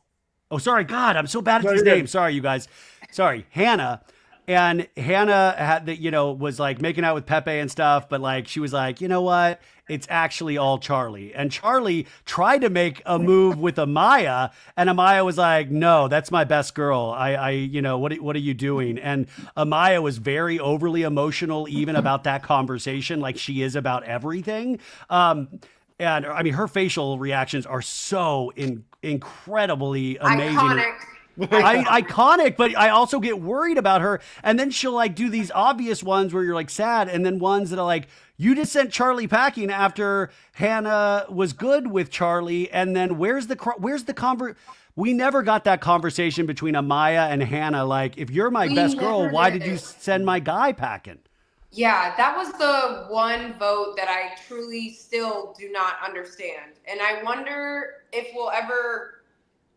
Oh, sorry, God, I'm so bad at these names. Sorry, you guys. Sorry, Hannah. And Hannah had was like making out with Pepe and stuff, but like she was like, you know what? It's actually all Charlie. And Charlie tried to make a move with Amaya, and Amaya was like, no, that's my best girl. What are you doing? And Amaya was very overly emotional even about that conversation, like she is about everything. And I mean, her facial reactions are so incredibly amazing. Iconic, but I also get worried about her. And then she'll like do these obvious ones where you're like sad, and then ones that are like, you just sent Charlie packing after Hannah was good with Charlie, and then where's the we never got that conversation between Amaya and Hannah. Like, if you're my best girl, why did you send my guy packing? Yeah, that was the one vote that I truly still do not understand. And I wonder if we'll ever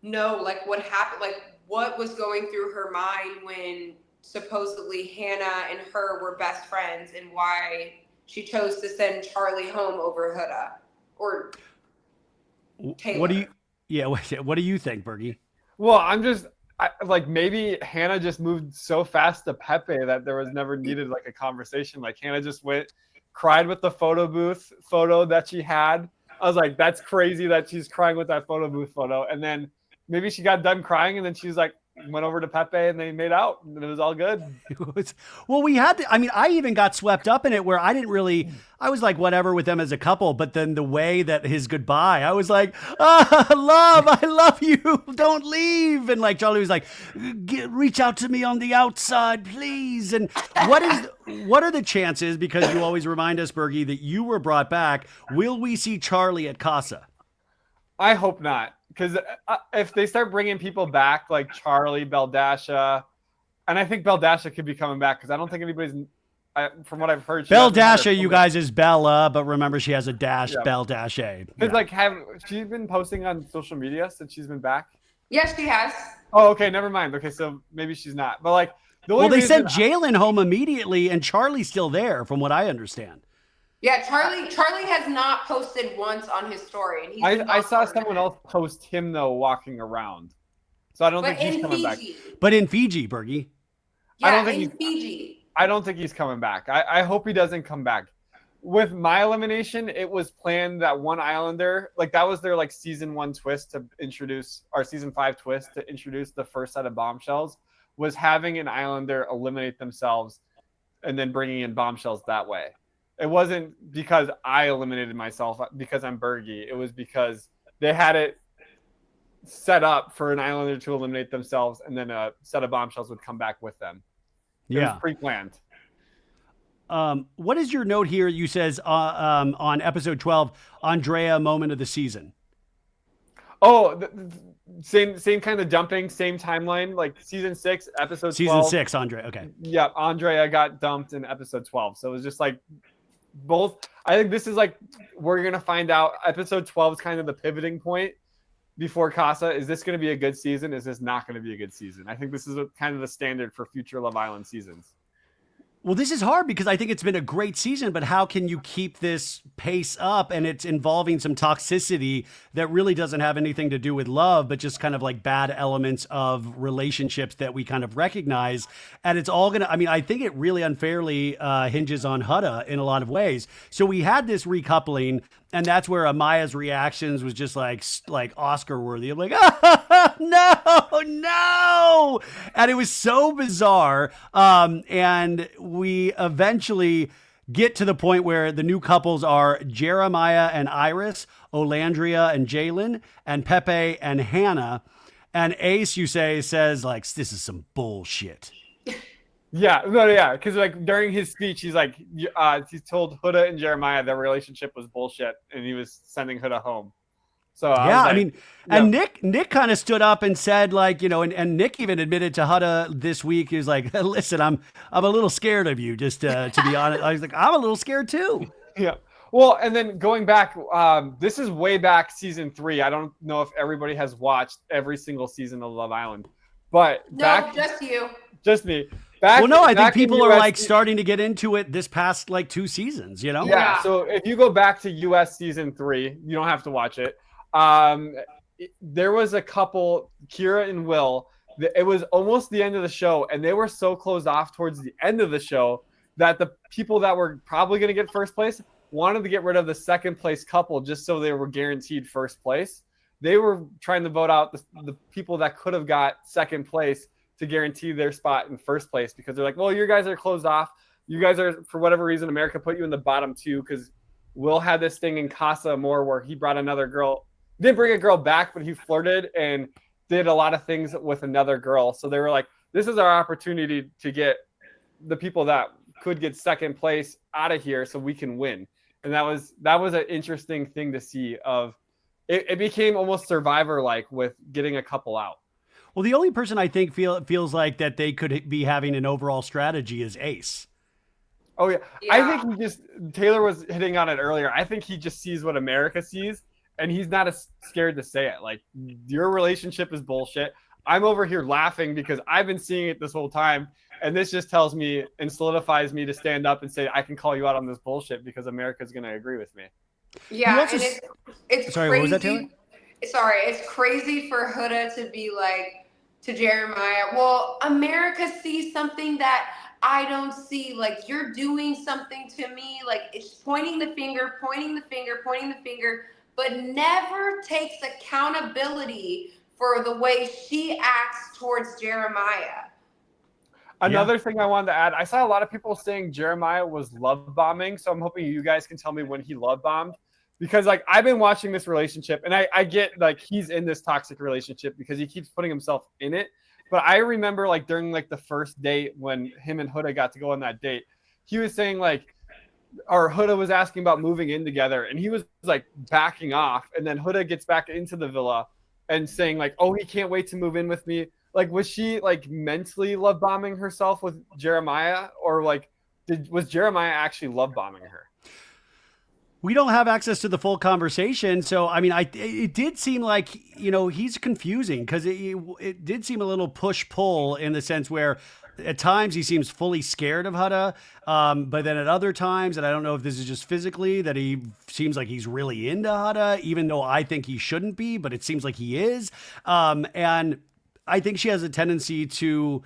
know, like, what happened, like, what was going through her mind when supposedly Hannah and her were best friends, and why she chose to send Charlie home over Huda or Taylor. What do you think, Bergie? Well, maybe Hannah just moved so fast to Pepe that there was never needed like a conversation. Like Hannah just cried with the photo booth photo that she had. I was like, that's crazy that she's crying with that photo booth photo. And then maybe she got done crying and then she's like, went over to Pepe and they made out and it was all good. Well, I even got swept up in it where I was like, whatever with them as a couple, but then the way that his goodbye, I was like, love, I love you. Don't leave. And like, Charlie was like, reach out to me on the outside, please. And what are the chances, because you always remind us, Bergie, that you were brought back, will we see Charlie at Casa? I hope not. Because if they start bringing people back like Charlie, Beldasha, and I think Beldasha could be coming back because I don't think anybody's, from what I've heard. Beldasha, you guys, is Bella, but remember she has a dash, yeah. Beldasha. Because have she been posting on social media since she's been back? Yes, she has. Oh, okay, never mind. Okay, so maybe she's not. But like, they sent Jalen home immediately, and Charlie's still there, from what I understand. Yeah, Charlie has not posted once on his story. And I saw someone else post him, though, walking around. So I don't think he's coming back. But in Fiji, Bergie. Yeah, Fiji. I don't think he's coming back. I hope he doesn't come back. With my elimination, it was planned that one Islander, like that was their like season 1 twist to introduce, our season 5 twist to introduce the first set of bombshells, was having an Islander eliminate themselves and then bringing in bombshells that way. It wasn't because I eliminated myself because I'm Bergie. It was because they had it set up for an Islander to eliminate themselves, and then a set of bombshells would come back with them. It was pre-planned. What is your note here? You says on episode 12, Andrea moment of the season. Oh, same kind of jumping, same timeline, like season 6, episode 12. Season 6, Andre. Okay. Yeah, Andrea got dumped in episode 12. So it was just like both. I think this is like we're gonna find out. Episode 12 is kind of the pivoting point before Casa. Is this going to be a good season? Is this not going to be a good season? I think this is kind of the standard for future Love Island seasons. Well, this is hard because I think it's been a great season, but how can you keep this pace up? And it's involving some toxicity that really doesn't have anything to do with love, but just kind of like bad elements of relationships that we kind of recognize. And it's all going to, I mean, I think it really unfairly hinges on Huda in a lot of ways. So we had this recoupling, and that's where Amaya's reactions was just like Oscar worthy. I'm like, oh, no. And it was so bizarre. And we eventually get to the point where the new couples are Jeremiah and Iris, Olandria and Jalen, and Pepe and Hannah. And Ace, you say, says like, this is some bullshit. Yeah, because like during his speech, he's like, he told Huda and Jeremiah their relationship was bullshit, and he was sending Huda home. So I mean, and Nick kind of stood up and said like, you know, and Nick even admitted to Huda this week, he was like, listen, I'm a little scared of you, just to be honest. I was like, I'm a little scared too. Yeah. Well, and then going back, this is way back season 3. I don't know if everybody has watched every single season of Love Island, but just you, just me. I think people are like starting to get into it this past like 2 seasons, you know? Yeah. So if you go back to US season 3, you don't have to watch it. There was a couple, Kira and Will. It was almost the end of the show, and they were so closed off towards the end of the show that the people that were probably going to get first place wanted to get rid of the second place couple just so they were guaranteed first place. They were trying to vote out the people that could have got second place to guarantee their spot in first place, because they're like, well, you guys are closed off. You guys are, for whatever reason, America put you in the bottom 2 because Will had this thing in Casa Amor where he brought another girl. Didn't bring a girl back, but he flirted and did a lot of things with another girl. So they were like, this is our opportunity to get the people that could get second place out of here so we can win. And that was an interesting thing to see. It became almost Survivor-like with getting a couple out. Well, the only person I think feels like that they could be having an overall strategy is Ace. Oh, yeah. I think Taylor was hitting on it earlier. I think he just sees what America sees, and he's not as scared to say it. Like, your relationship is bullshit. I'm over here laughing because I've been seeing it this whole time, and this just tells me and solidifies me to stand up and say, I can call you out on this bullshit because America's going to agree with me. Yeah, and it's sorry, crazy. what was that, Taylor? Sorry, it's crazy for Huda to be like to Jeremiah, well, America sees something that I don't see. Like, you're doing something to me. Like, it's pointing the finger, but never takes accountability for the way she acts towards Jeremiah. Another thing I wanted to add, I saw a lot of people saying Jeremiah was love bombing. So I'm hoping you guys can tell me when he love bombed. Because, like, I've been watching this relationship, and I get, like, he's in this toxic relationship because he keeps putting himself in it. But I remember, like, during, like, the first date when him and Huda got to go on that date, he was saying, like, or Huda was asking about moving in together, and he was, like, backing off. And then Huda gets back into the villa and saying, like, oh, he can't wait to move in with me. Like, was she, like, mentally love bombing herself with Jeremiah? Or, like, was Jeremiah actually love bombing her? We don't have access to the full conversation. So, I mean, it did seem like, you know, he's confusing because it did seem a little push-pull in the sense where at times he seems fully scared of Huda. But then at other times, and I don't know if this is just physically, that he seems like he's really into Huda, even though I think he shouldn't be, but it seems like he is. And I think she has a tendency to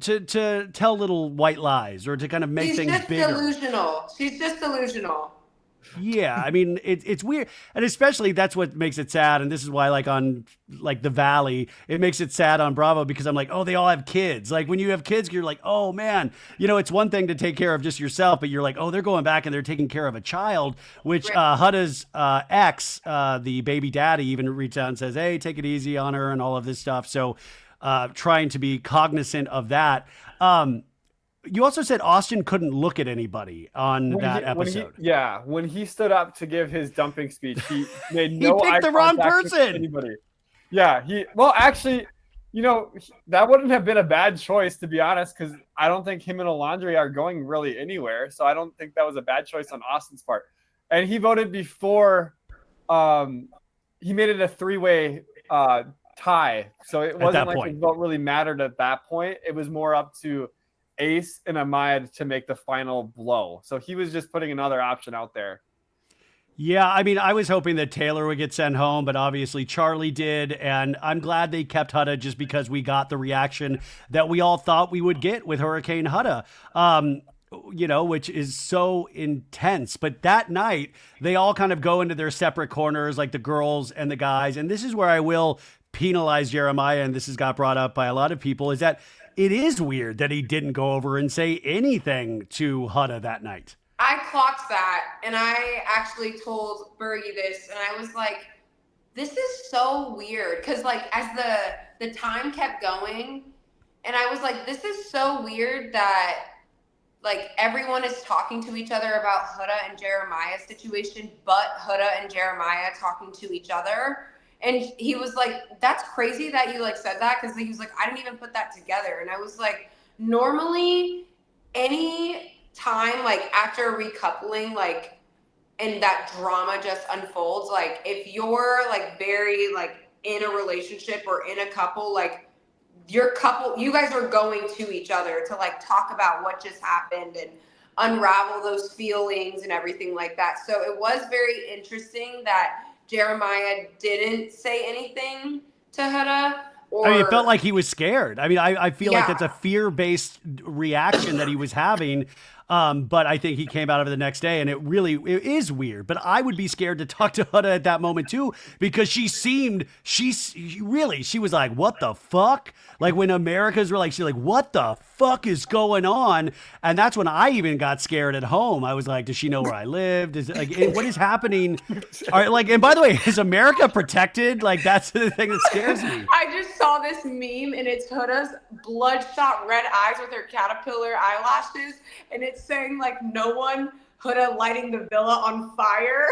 tell little white lies or to kind of make things bigger. She's just delusional. Yeah, I mean, it's weird. And especially that's what makes it sad. And this is why, like, on like The Valley, it makes it sad on Bravo because I'm like, oh, they all have kids. Like, when you have kids, you're like, oh, man, you know, it's one thing to take care of just yourself, but you're like, oh, they're going back and they're taking care of a child, which Huda's ex, the baby daddy, even reached out and says, hey, take it easy on her and all of this stuff. So trying to be cognizant of that. You also said Austin couldn't look at anybody on that episode. When he stood up to give his dumping speech, he made He no eye picked the wrong contact with person. anybody. Yeah, actually, that wouldn't have been a bad choice, to be honest, because I don't think him and Alondra are going really anywhere. So I don't think that was a bad choice on Austin's part. And he voted before he made it a 3-way tie. So it wasn't like his vote really mattered at that point. It was more up to Ace and Amaya to make the final blow. So he was just putting another option out there. Yeah, I mean, I was hoping that Taylor would get sent home, but obviously Charlie did, and I'm glad they kept Huda just because we got the reaction that we all thought we would get with Hurricane Huda, which is so intense. But that night, they all kind of go into their separate corners, like the girls and the guys, and this is where I will penalize Jeremiah, and this has got brought up by a lot of people, is that it is weird that he didn't go over and say anything to Huda that night. I clocked that, and I actually told Bergie this, and I was like, this is so weird, because, like, as the time kept going, and I was like, this is so weird that, like, everyone is talking to each other about Huda and Jeremiah's situation, but Huda and Jeremiah talking to each other. And he was like, that's crazy that you, like, said that, because he was like, I didn't even put that together. And I was like, normally, any time, like, after a recoupling, like, and that drama just unfolds, like, if you're, like, very, like, in a relationship or in a couple, like, you guys are going to each other to, like, talk about what just happened and unravel those feelings and everything like that. So it was very interesting that Jeremiah didn't say anything to Huda. I mean, it felt like he was scared. I mean, I feel like that's a fear-based reaction that he was having. But I think he came out of it the next day, and it is weird. But I would be scared to talk to Huda at that moment too, because she was like, what the fuck? Like when America's were like, she's like, what the fuck is going on? And that's when I even got scared at home. I was like, does she know where I lived? What is happening? And by the way, is America protected? Like that's the thing that scares me. I just saw this meme, and it's Huda's bloodshot red eyes with her caterpillar eyelashes, and it's saying like no one, Huda lighting the villa on fire.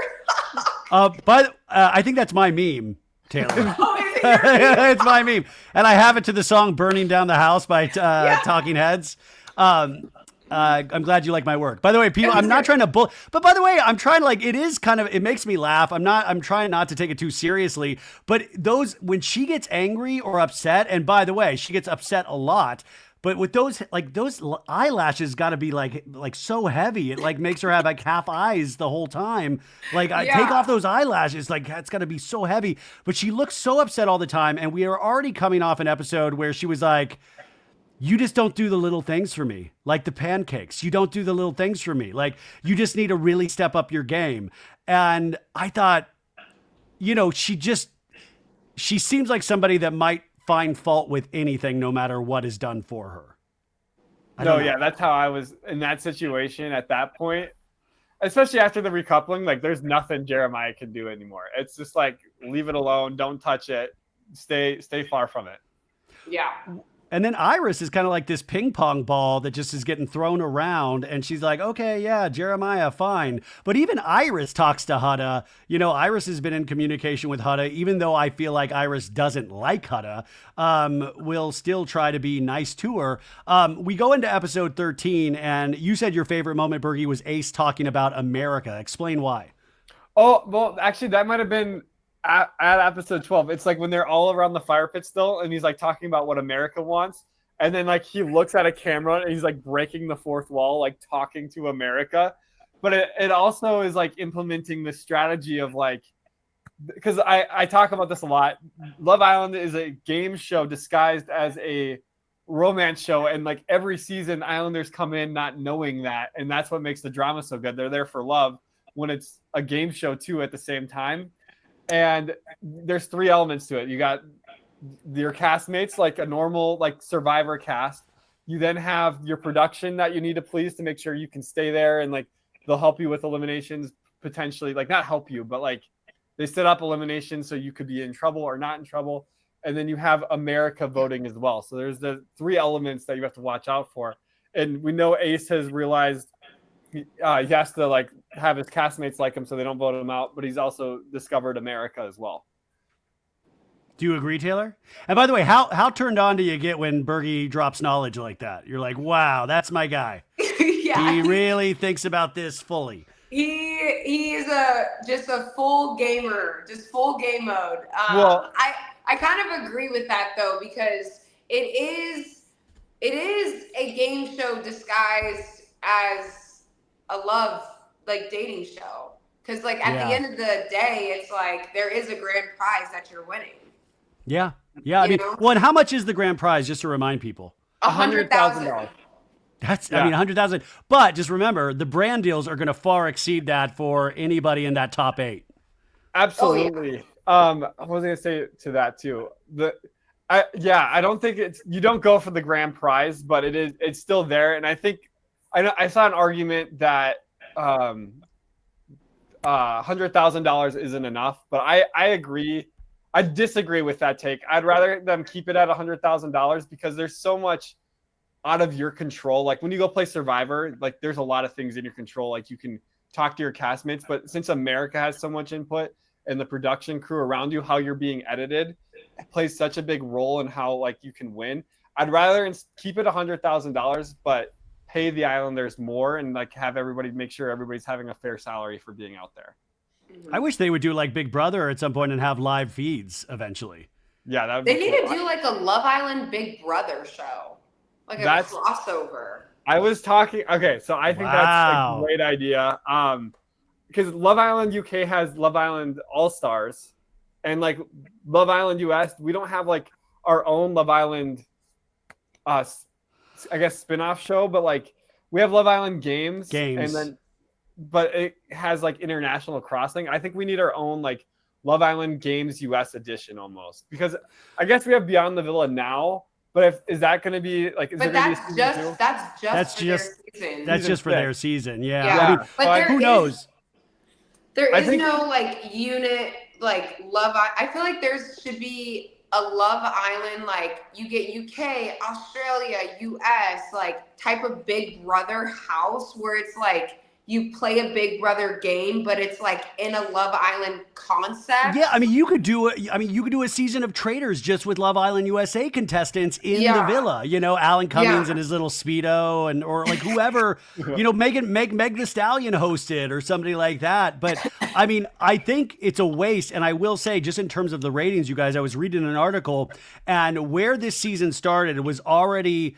But I think that's my meme, Taylor. Oh, is it your meme? It's my meme, and I have it to the song "Burning Down the House" by Talking Heads. I'm glad you like my work. By the way, people, I'm not trying to but by the way, I'm trying to it is kind of, it makes me laugh. I'm trying not to take it too seriously, but when she gets angry or upset, and by the way, she gets upset a lot, but with those eyelashes got to be like so heavy. It makes her have half eyes the whole time. I take off those eyelashes. That's got to be so heavy, but she looks so upset all the time. And we are already coming off an episode where she was like, you just don't do the little things for me, like the pancakes. You don't do the little things for me. You just need to really step up your game. And I thought, she seems like somebody that might find fault with anything, no matter what is done for her. That's how I was in that situation at that point, especially after the recoupling. There's nothing Jeremiah can do anymore. It's just leave it alone. Don't touch it. Stay far from it. Yeah. And then Iris is kind of like this ping pong ball that just is getting thrown around. And she's like, okay, yeah, Jeremiah, fine. But even Iris talks to Huda. Iris has been in communication with Huda, even though I feel like Iris doesn't like Huda, will still try to be nice to her. We go into episode 13, and you said your favorite moment, Bergie, was Ace talking about America. Explain why. Oh, well, actually, that might have been at episode 12. It's when they're all around the fire pit still, and he's talking about what America wants, and then he looks at a camera and he's breaking the fourth wall, talking to America. But it also is implementing the strategy of because I talk about this a lot. Love Island is a game show disguised as a romance show, and every season Islanders come in not knowing that, and that's what makes the drama so good. They're there for love when it's a game show too at the same time. And there's 3 elements to it. You got your castmates, a normal Survivor cast. You then have your production that you need to please to make sure you can stay there, and they'll help you with eliminations potentially. Not help you, but they set up eliminations so you could be in trouble or not in trouble. And then you have America voting as well. So there's the 3 elements that you have to watch out for. and we know Ace has realized he has to like have his castmates like him so they don't vote him out, but he's also discovered America as well. Do you agree, Taylor? And by the way, how turned on do you get when Bergie drops knowledge like that? You're like, wow, that's my guy. Yeah. He really thinks about this fully. He is just a full gamer, just full game mode. Well, I kind of agree with that though, because it is a game show disguised as a love like dating show. Because like at the end of the day, it's like there is a grand prize that you're winning. Yeah. I mean, well, and how much is the grand prize, just to remind people? $100,000. That's, I mean, 100,000. But just remember, the brand deals are going to far exceed that for anybody in that top 8. Absolutely. I was going to say to that too. I don't think you don't go for the grand prize, but it's still there. And I think I saw an argument that $100,000 isn't enough, but I agree. I disagree with that take. I'd rather them keep it at $100,000 because there's so much out of your control. Like when you go play Survivor, like there's a lot of things in your control. Like you can talk to your castmates, but since America has so much input and the production crew around you, how you're being edited plays such a big role in how like you can win. I'd rather keep it $100,000, but pay the Islanders more and like have everybody make sure everybody's having a fair salary for being out there. I wish they would do like Big Brother at some point and have live feeds eventually. Yeah, that would They be need cool. to do like a Love Island Big Brother show, like a crossover. I was talking. Okay, so I think that's a great idea. Because Love Island UK has Love Island All Stars, and like Love Island US, we don't have like our own Love Island, I guess spinoff show, but like we have Love Island games, and then, but it has like international crossing. I think we need our own like Love Island Games US edition almost, because I guess we have Beyond the Villa now. But is that going to be like? Is but that's just for their season. Yeah. Yeah. I mean, but who knows? There is no like unit like Love. I feel like there should be a Love Island, like you get UK, Australia, US, like type of Big Brother house where it's like you play a Big Brother game, but it's like in a Love Island concept. Yeah, I mean, you could do a season of Traitors just with Love Island USA contestants in the villa. You know, Alan Cummings and his little Speedo, or like whoever, you know, Meg the Stallion hosted or somebody like that. But I mean, I think it's a waste. And I will say, just in terms of the ratings, you guys, I was reading an article, and where this season started, it was already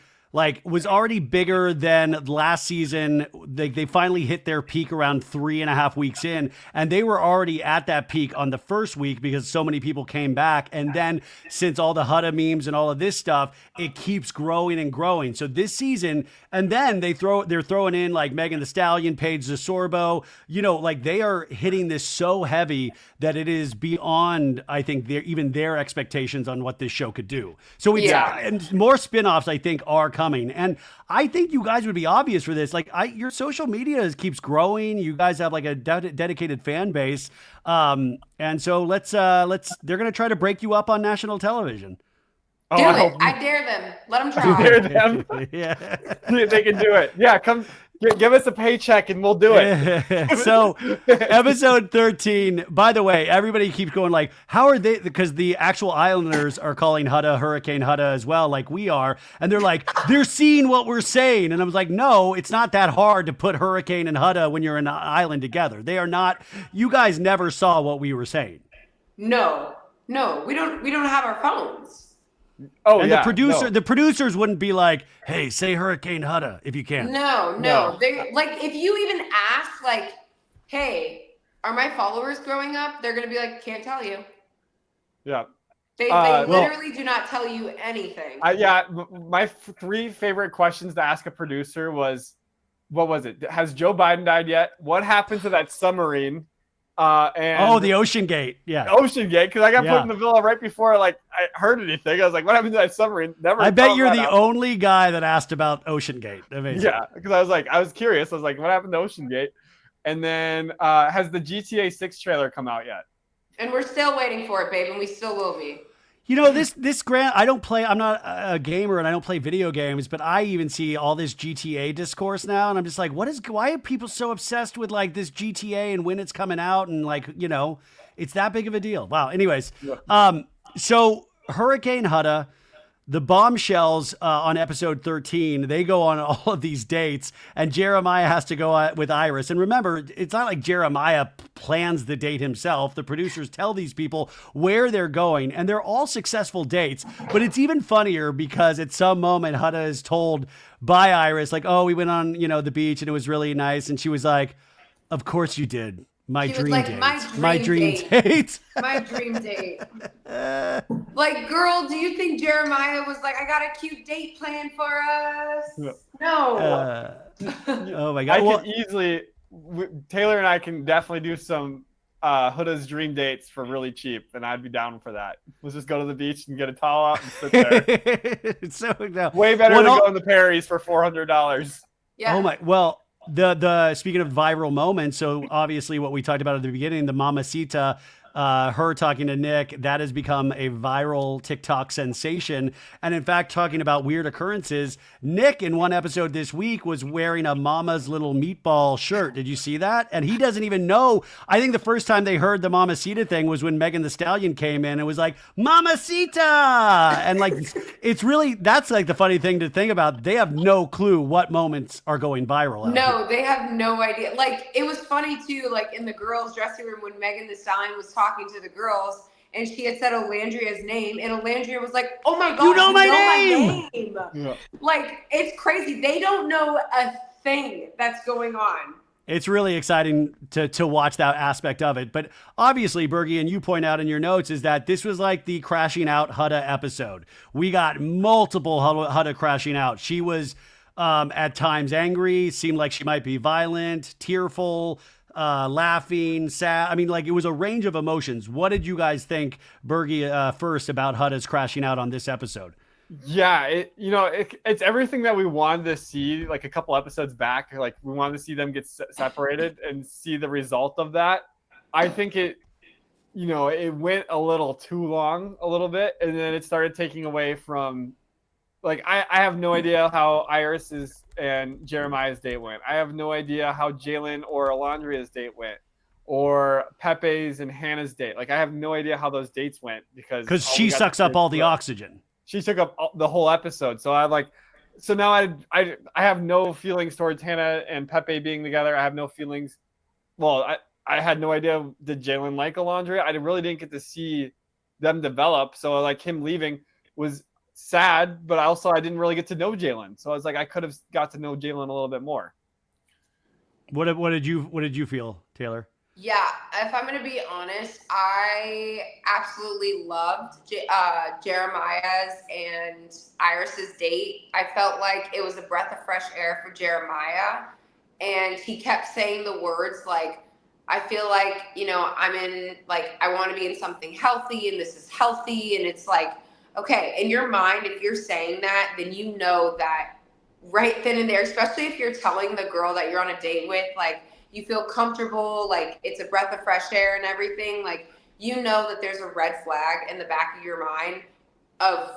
bigger than last season. They finally hit their peak around 3.5 weeks in, and they were already at that peak on the first week because so many people came back. And then since all the Huda memes and all of this stuff, it keeps growing and growing. So this season, and then they're throwing in like Megan Thee Stallion, Paige Zasorbo, you know, like they are hitting this so heavy that it is beyond, I think, even their expectations on what this show could do. So and more spinoffs, I think, are coming. And I think you guys would be obvious for this. Like your social media keeps growing. You guys have like a dedicated fan base. And so they're going to try to break you up on national television. Do it. I dare them. Let them try. Dare them. Yeah. They can do it. Yeah, come give us a paycheck and we'll do it. So episode 13, by the way, everybody keeps going like, how are they? Because the actual Islanders are calling Huda Hurricane Huda as well, like we are. And they're like, they're seeing what we're saying. And I was like, no, it's not that hard to put Hurricane and Huda when you're in an island together. They are not. You guys never saw what we were saying. No, we don't have our phones. Oh, and the producers wouldn't be like, hey, say Hurricane Huda if you can. No. They like, if you even ask like, hey, are my followers growing up? They're going to be like, can't tell you. Yeah. They literally do not tell you anything. My 3 favorite questions to ask a producer was, what was it? Has Joe Biden died yet? What happened to that submarine? And the Ocean Gate. Yeah. Ocean Gate. Because I got put in the villa right before I heard anything. I was like, what happened to that submarine? I bet you're the only guy that asked about Ocean Gate. Amazing. Yeah. Because I was curious. I was like, what happened to Ocean Gate? And then has the GTA 6 trailer come out yet? And we're still waiting for it, babe, and we still will be. You know, this grant, I'm not a gamer and I don't play video games, but I even see all this GTA discourse now. And I'm just like, why are people so obsessed with like this GTA and when it's coming out? And like, you know, it's that big of a deal. Wow. Anyways. So Hurricane Huda, the bombshells on episode 13, they go on all of these dates, and Jeremiah has to go with Iris. And remember, it's not like Jeremiah plans the date himself. The producers tell these people where they're going, and they're all successful dates. But it's even funnier because at some moment, Huda is told by Iris, like, oh, we went on, you know, the beach and it was really nice. And she was like, of course you did. My dream date. My dream date. My dream date. Like, girl, do you think Jeremiah was like, I got a cute date planned for us? No. Oh my God. I can easily, Taylor and I can definitely do some Huda's dream dates for really cheap, and I'd be down for that. Let's just go to the beach and get a towel out and sit there. So, no. Way better than going to Perry's for $400. Yeah. Oh my, well, the speaking of viral moments, so obviously what we talked about at the beginning, the Mamacita, her talking to Nick, that has become a viral TikTok sensation. And in fact, talking about weird occurrences, Nick in one episode this week was wearing a Mama's Little Meatball shirt. Did you see that? And he doesn't even know. I think the first time they heard the Mamacita thing was when Megan Thee Stallion came in and was like, Mamacita! And like, it's really, that's like the funny thing to think about. They have no clue what moments are going viral. No, they have no idea. Like, it was funny too, like in the girls' dressing room when Megan Thee Stallion was talking to the girls and she had said Olandria's name, and Olandria was like, oh my God, you know my name. Yeah. Like, it's crazy. They don't know a thing that's going on. It's really exciting to watch that aspect of it. But obviously, Bergie, and you point out in your notes, is that this was like the crashing out Huda episode. We got multiple Huda crashing out. She was at times angry, seemed like she might be violent, tearful, laughing, sad. I mean, like, it was a range of emotions. What did you guys think, Bergie, first about Huda's crashing out on this episode? Yeah, it's everything that we wanted to see, like a couple episodes back. Like, we wanted to see them get separated and see the result of that. I think it went a little too long, a little bit, and then it started taking away from, like, I have no idea how Iris's and Jeremiah's date went. I have no idea how Jalen or Alondria's date went, or Pepe's and Hannah's date. Like, I have no idea how those dates went because she sucks up all the oxygen. She took up the whole episode. So now I have no feelings towards Hannah and Pepe being together. I have no feelings. Well, I had no idea, did Jalen like Alondria? I really didn't get to see them develop. So like, him leaving was sad, but I didn't really get to know Jalen. So I was like, I could have got to know Jalen a little bit more. What did you feel, Taylor? Yeah, if I'm going to be honest, I absolutely loved Jeremiah's and Iris's date. I felt like it was a breath of fresh air for Jeremiah. And he kept saying the words like, I feel like, I'm in, like, I want to be in something healthy and this is healthy. And it's like, okay, in your mind, if you're saying that, then you know that right then and there, especially if you're telling the girl that you're on a date with, like, you feel comfortable, like it's a breath of fresh air and everything, like, you know that there's a red flag in the back of your mind of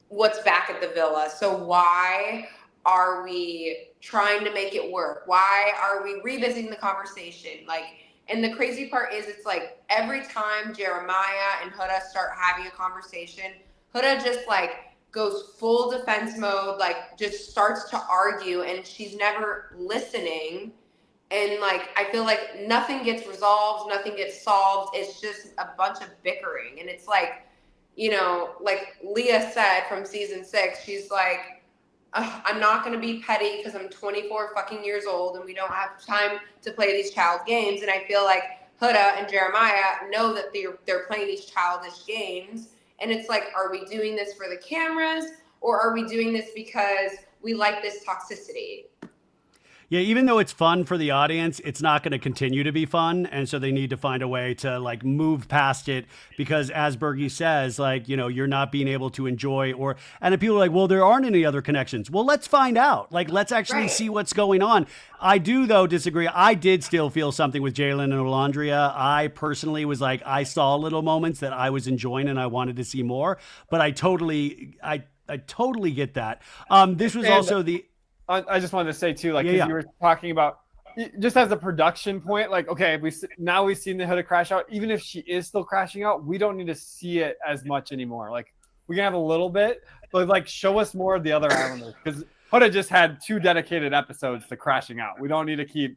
what's back at the villa. So why are we trying to make it work? Why are we revisiting the conversation? Like, and the crazy part is, it's like every time Jeremiah and Huda start having a conversation, Huda just like goes full defense mode, like just starts to argue, and she's never listening. And like, I feel like nothing gets resolved, nothing gets solved. It's just a bunch of bickering. And it's like, like Leah said from season 6, she's like, I'm not going to be petty because I'm 24 fucking years old and we don't have time to play these child games. And I feel like Huda and Jeremiah know that they're playing these childish games. And it's like, are we doing this for the cameras, or are we doing this because we like this toxicity? Yeah, even though it's fun for the audience, it's not going to continue to be fun. And so they need to find a way to like move past it because as Bergie says, like, you know, you're not being able to enjoy and then people are like, well, there aren't any other connections. Well, let's find out. Like, let's actually see what's going on. I do, though, disagree. I did still feel something with Jalen and Olandria. I personally was like, I saw little moments that I was enjoying and I wanted to see more, but I totally get that. This was also I just wanted to say too, like, 'cause you were talking about just as a production point, like, okay, now we've seen the Huda crash out. Even if she is still crashing out, we don't need to see it as much anymore. Like, we can have a little bit, but like, show us more of the other Islanders because Huda just had 2 dedicated episodes to crashing out. We don't need to keep.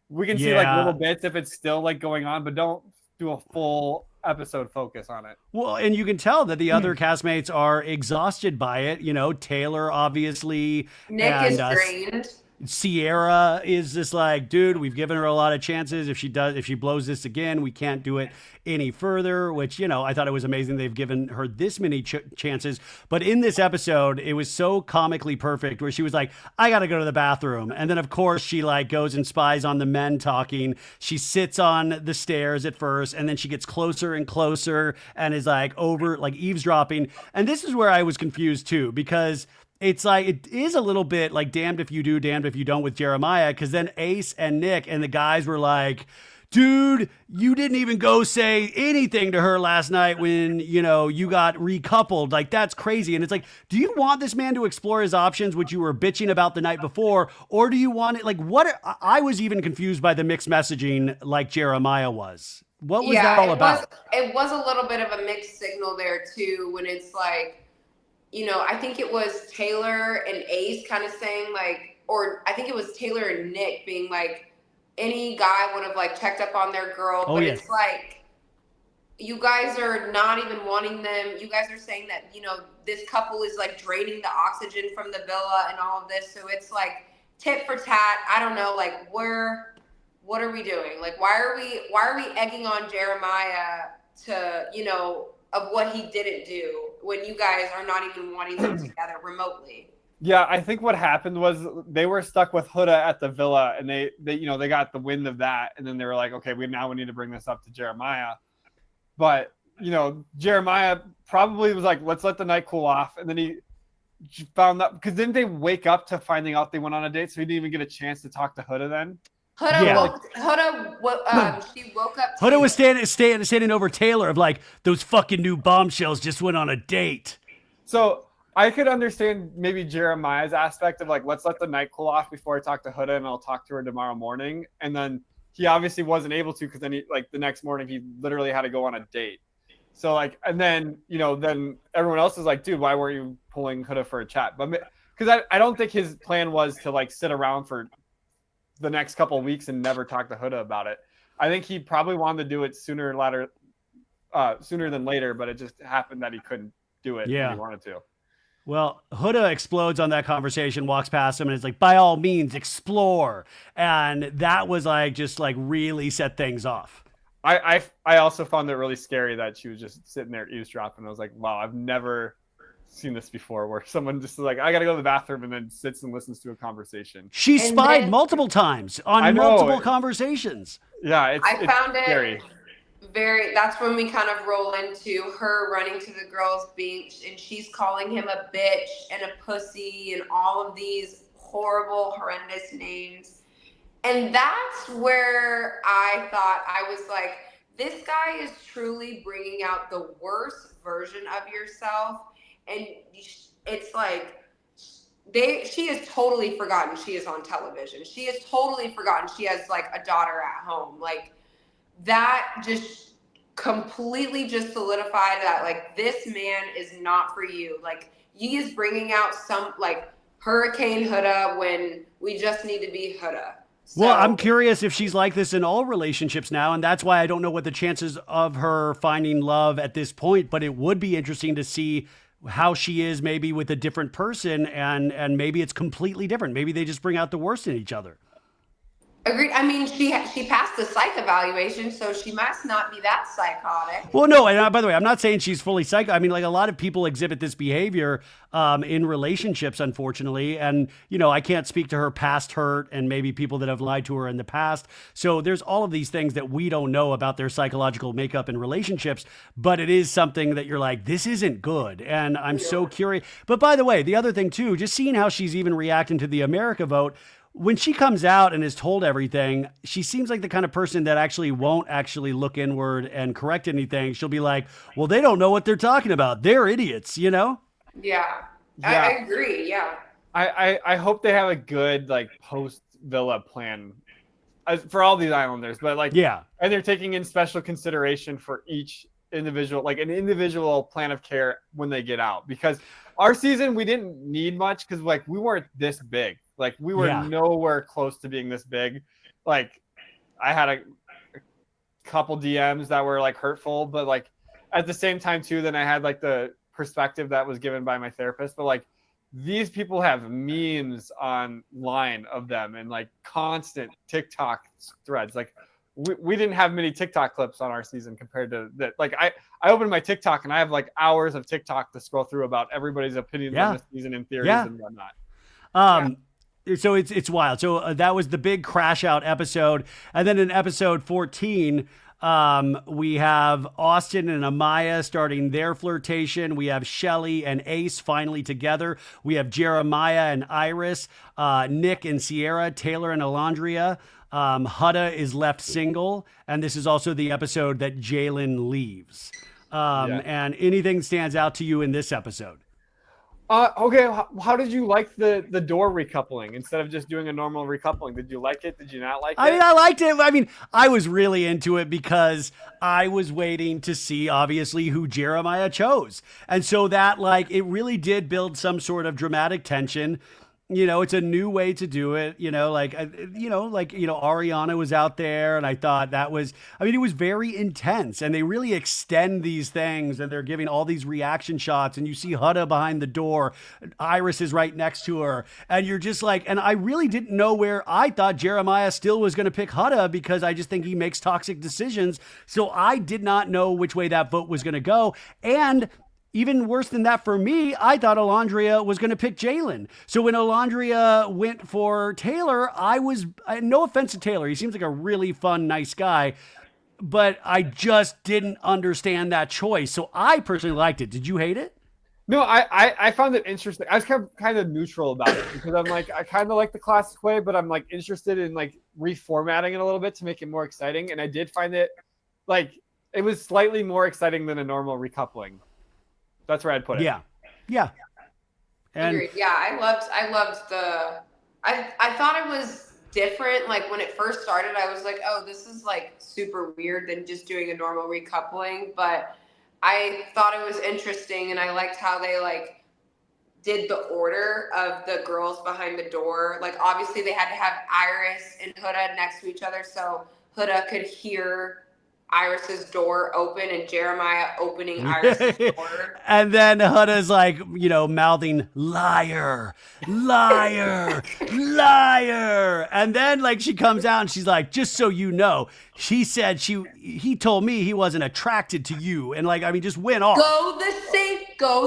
We can see like little bits if it's still like going on, but don't do a full episode focus on it. Well, and you can tell that the other castmates are exhausted by it. You know, Taylor obviously. Nick is drained. Sierra is just like, dude, we've given her a lot of chances. If she blows this again, we can't do it any further, which, you know, I thought it was amazing they've given her this many chances. But in this episode, it was so comically perfect where she was like, I got to go to the bathroom. And then, of course, she like goes and spies on the men talking. She sits on the stairs at first, and then she gets closer and closer and is like eavesdropping. And this is where I was confused, too, because it's like, it is a little bit like damned if you do, damned if you don't with Jeremiah, because then Ace and Nick and the guys were like, dude, you didn't even go say anything to her last night when, you know, you got recoupled. Like, that's crazy. And it's like, do you want this man to explore his options, which you were bitching about the night before? Or do you want it? Like, I was even confused by the mixed messaging like Jeremiah was. What was that all about? It was a little bit of a mixed signal there, too, when it's like, you know, I think it was Taylor and Ace kind of saying like, or I think it was Taylor and Nick being like, any guy would have like checked up on their girl. But it's like, you guys are not even wanting them. You guys are saying that, you know, this couple is like draining the oxygen from the villa and all of this. So it's like tit for tat. I don't know, like what are we doing? Like, why are we egging on Jeremiah to, you know, of what he didn't do when you guys are not even wanting them together remotely? Yeah, I think what happened was they were stuck with Huda at the villa, and they you know, they got the wind of that, and then they were like, okay, we need to bring this up to Jeremiah. But, you know, Jeremiah probably was like, let's let the night cool off, and then he found that, because didn't they wake up to finding out they went on a date, so he didn't even get a chance to talk to Huda then? She woke up. Huda was standing over Taylor of like, those fucking new bombshells just went on a date. So I could understand maybe Jeremiah's aspect of like, let's let the night cool off before I talk to Huda, and I'll talk to her tomorrow morning. And then he obviously wasn't able to, because then he, like, the next morning he literally had to go on a date. So like, and then, you know, then everyone else is like, dude, why weren't you pulling Huda for a chat? But because I don't think his plan was to like sit around for the next couple of weeks and never talk to Huda about it. I think he probably wanted to do it sooner than later, but it just happened that he couldn't do it when he wanted to. Well, Huda explodes on that conversation, walks past him, and is like, by all means, explore. And that was like, just like really set things off. I also found it really scary that she was just sitting there eavesdropping. I was like, wow, I've never seen this before, where someone just like, I gotta go to the bathroom, and then sits and listens to a conversation. She spied multiple times on multiple conversations. Yeah, it's found scary. That's when we kind of roll into her running to the girls' beach, and she's calling him a bitch and a pussy and all of these horrible, horrendous names. And that's where I thought, I was like, this guy is truly bringing out the worst version of yourself. And it's like, she has totally forgotten she is on television. She has totally forgotten she has like a daughter at home. Like, that just completely just solidified that like, this man is not for you. Like, he is bringing out some like Hurricane Huda when we just need to be Huda. So, well, I'm curious if she's like this in all relationships now, and that's why I don't know what the chances of her finding love at this point, but it would be interesting to see how she is maybe with a different person, and maybe it's completely different. Maybe they just bring out the worst in each other. Agreed. I mean, she passed the psych evaluation, so she must not be that psychotic. Well, no, and by the way, I'm not saying she's fully psycho. I mean, like a lot of people exhibit this behavior in relationships, unfortunately. And, you know, I can't speak to her past hurt and maybe people that have lied to her in the past. So there's all of these things that we don't know about their psychological makeup in relationships, but it is something that you're like, this isn't good. And I'm so curious. But by the way, the other thing too, just seeing how she's even reacting to the America vote, when she comes out and is told everything, she seems like the kind of person that actually won't actually look inward and correct anything. She'll be like, well, they don't know what they're talking about. They're idiots, you know? Yeah. I agree. Yeah. I hope they have a good like post Villa plan for all these Islanders, but like, and they're taking in special consideration for each individual, like an individual plan of care when they get out, because our season, we didn't need much because like we weren't this big. Like we were nowhere close to being this big. Like I had a couple DMs that were like hurtful, but like at the same time too, then I had like the perspective that was given by my therapist. But like these people have memes online of them and like constant TikTok threads. Like we didn't have many TikTok clips on our season compared to that. Like I opened my TikTok and I have like hours of TikTok to scroll through about everybody's opinions on this season and theories and whatnot. So it's wild. So that was the big crash out episode. And then in episode 14, we have Austin and Amaya starting their flirtation. We have Shelly and Ace finally together. We have Jeremiah and Iris, Nick and Sierra, Taylor and Alondria. Huda is left single. And this is also the episode that Jalen leaves. And anything stands out to you in this episode? Okay, how did you like the door recoupling instead of just doing a normal recoupling? Did you like it? Did you not like it? I mean, I liked it. I mean, I was really into it because I was waiting to see, obviously, who Jeremiah chose. And so that, like, it really did build some sort of dramatic tension. You know, it's a new way to do it, Ariana was out there and I thought that was, I mean, it was very intense and they really extend these things and they're giving all these reaction shots and you see Huda behind the door. Iris is right next to her and you're just like, and I really didn't know where I thought Jeremiah still was going to pick Huda because I just think he makes toxic decisions. So I did not know which way that vote was going to go. And even worse than that for me, I thought Alondria was going to pick Jalen. So when Alondria went for Taylor, no offense to Taylor. He seems like a really fun, nice guy, but I just didn't understand that choice. So I personally liked it. Did you hate it? No, I found it interesting. I was kind of neutral about it because I'm like, I kind of like the classic way, but I'm like interested in like reformatting it a little bit to make it more exciting. And I did find it like, it was slightly more exciting than a normal recoupling. That's where I'd put it. Yeah. And agreed. Yeah, I loved I thought it was different. Like when it first started, I was like, oh, this is like super weird than just doing a normal recoupling. But I thought it was interesting and I liked how they like did the order of the girls behind the door. Like obviously they had to have Iris and Huda next to each other so Huda could hear Iris's door open and Jeremiah opening Iris's door. And then Huda's like, mouthing liar, liar, liar. And then like she comes out and she's like, just so you know, she said he told me he wasn't attracted to you. And like, I mean, just went off. Go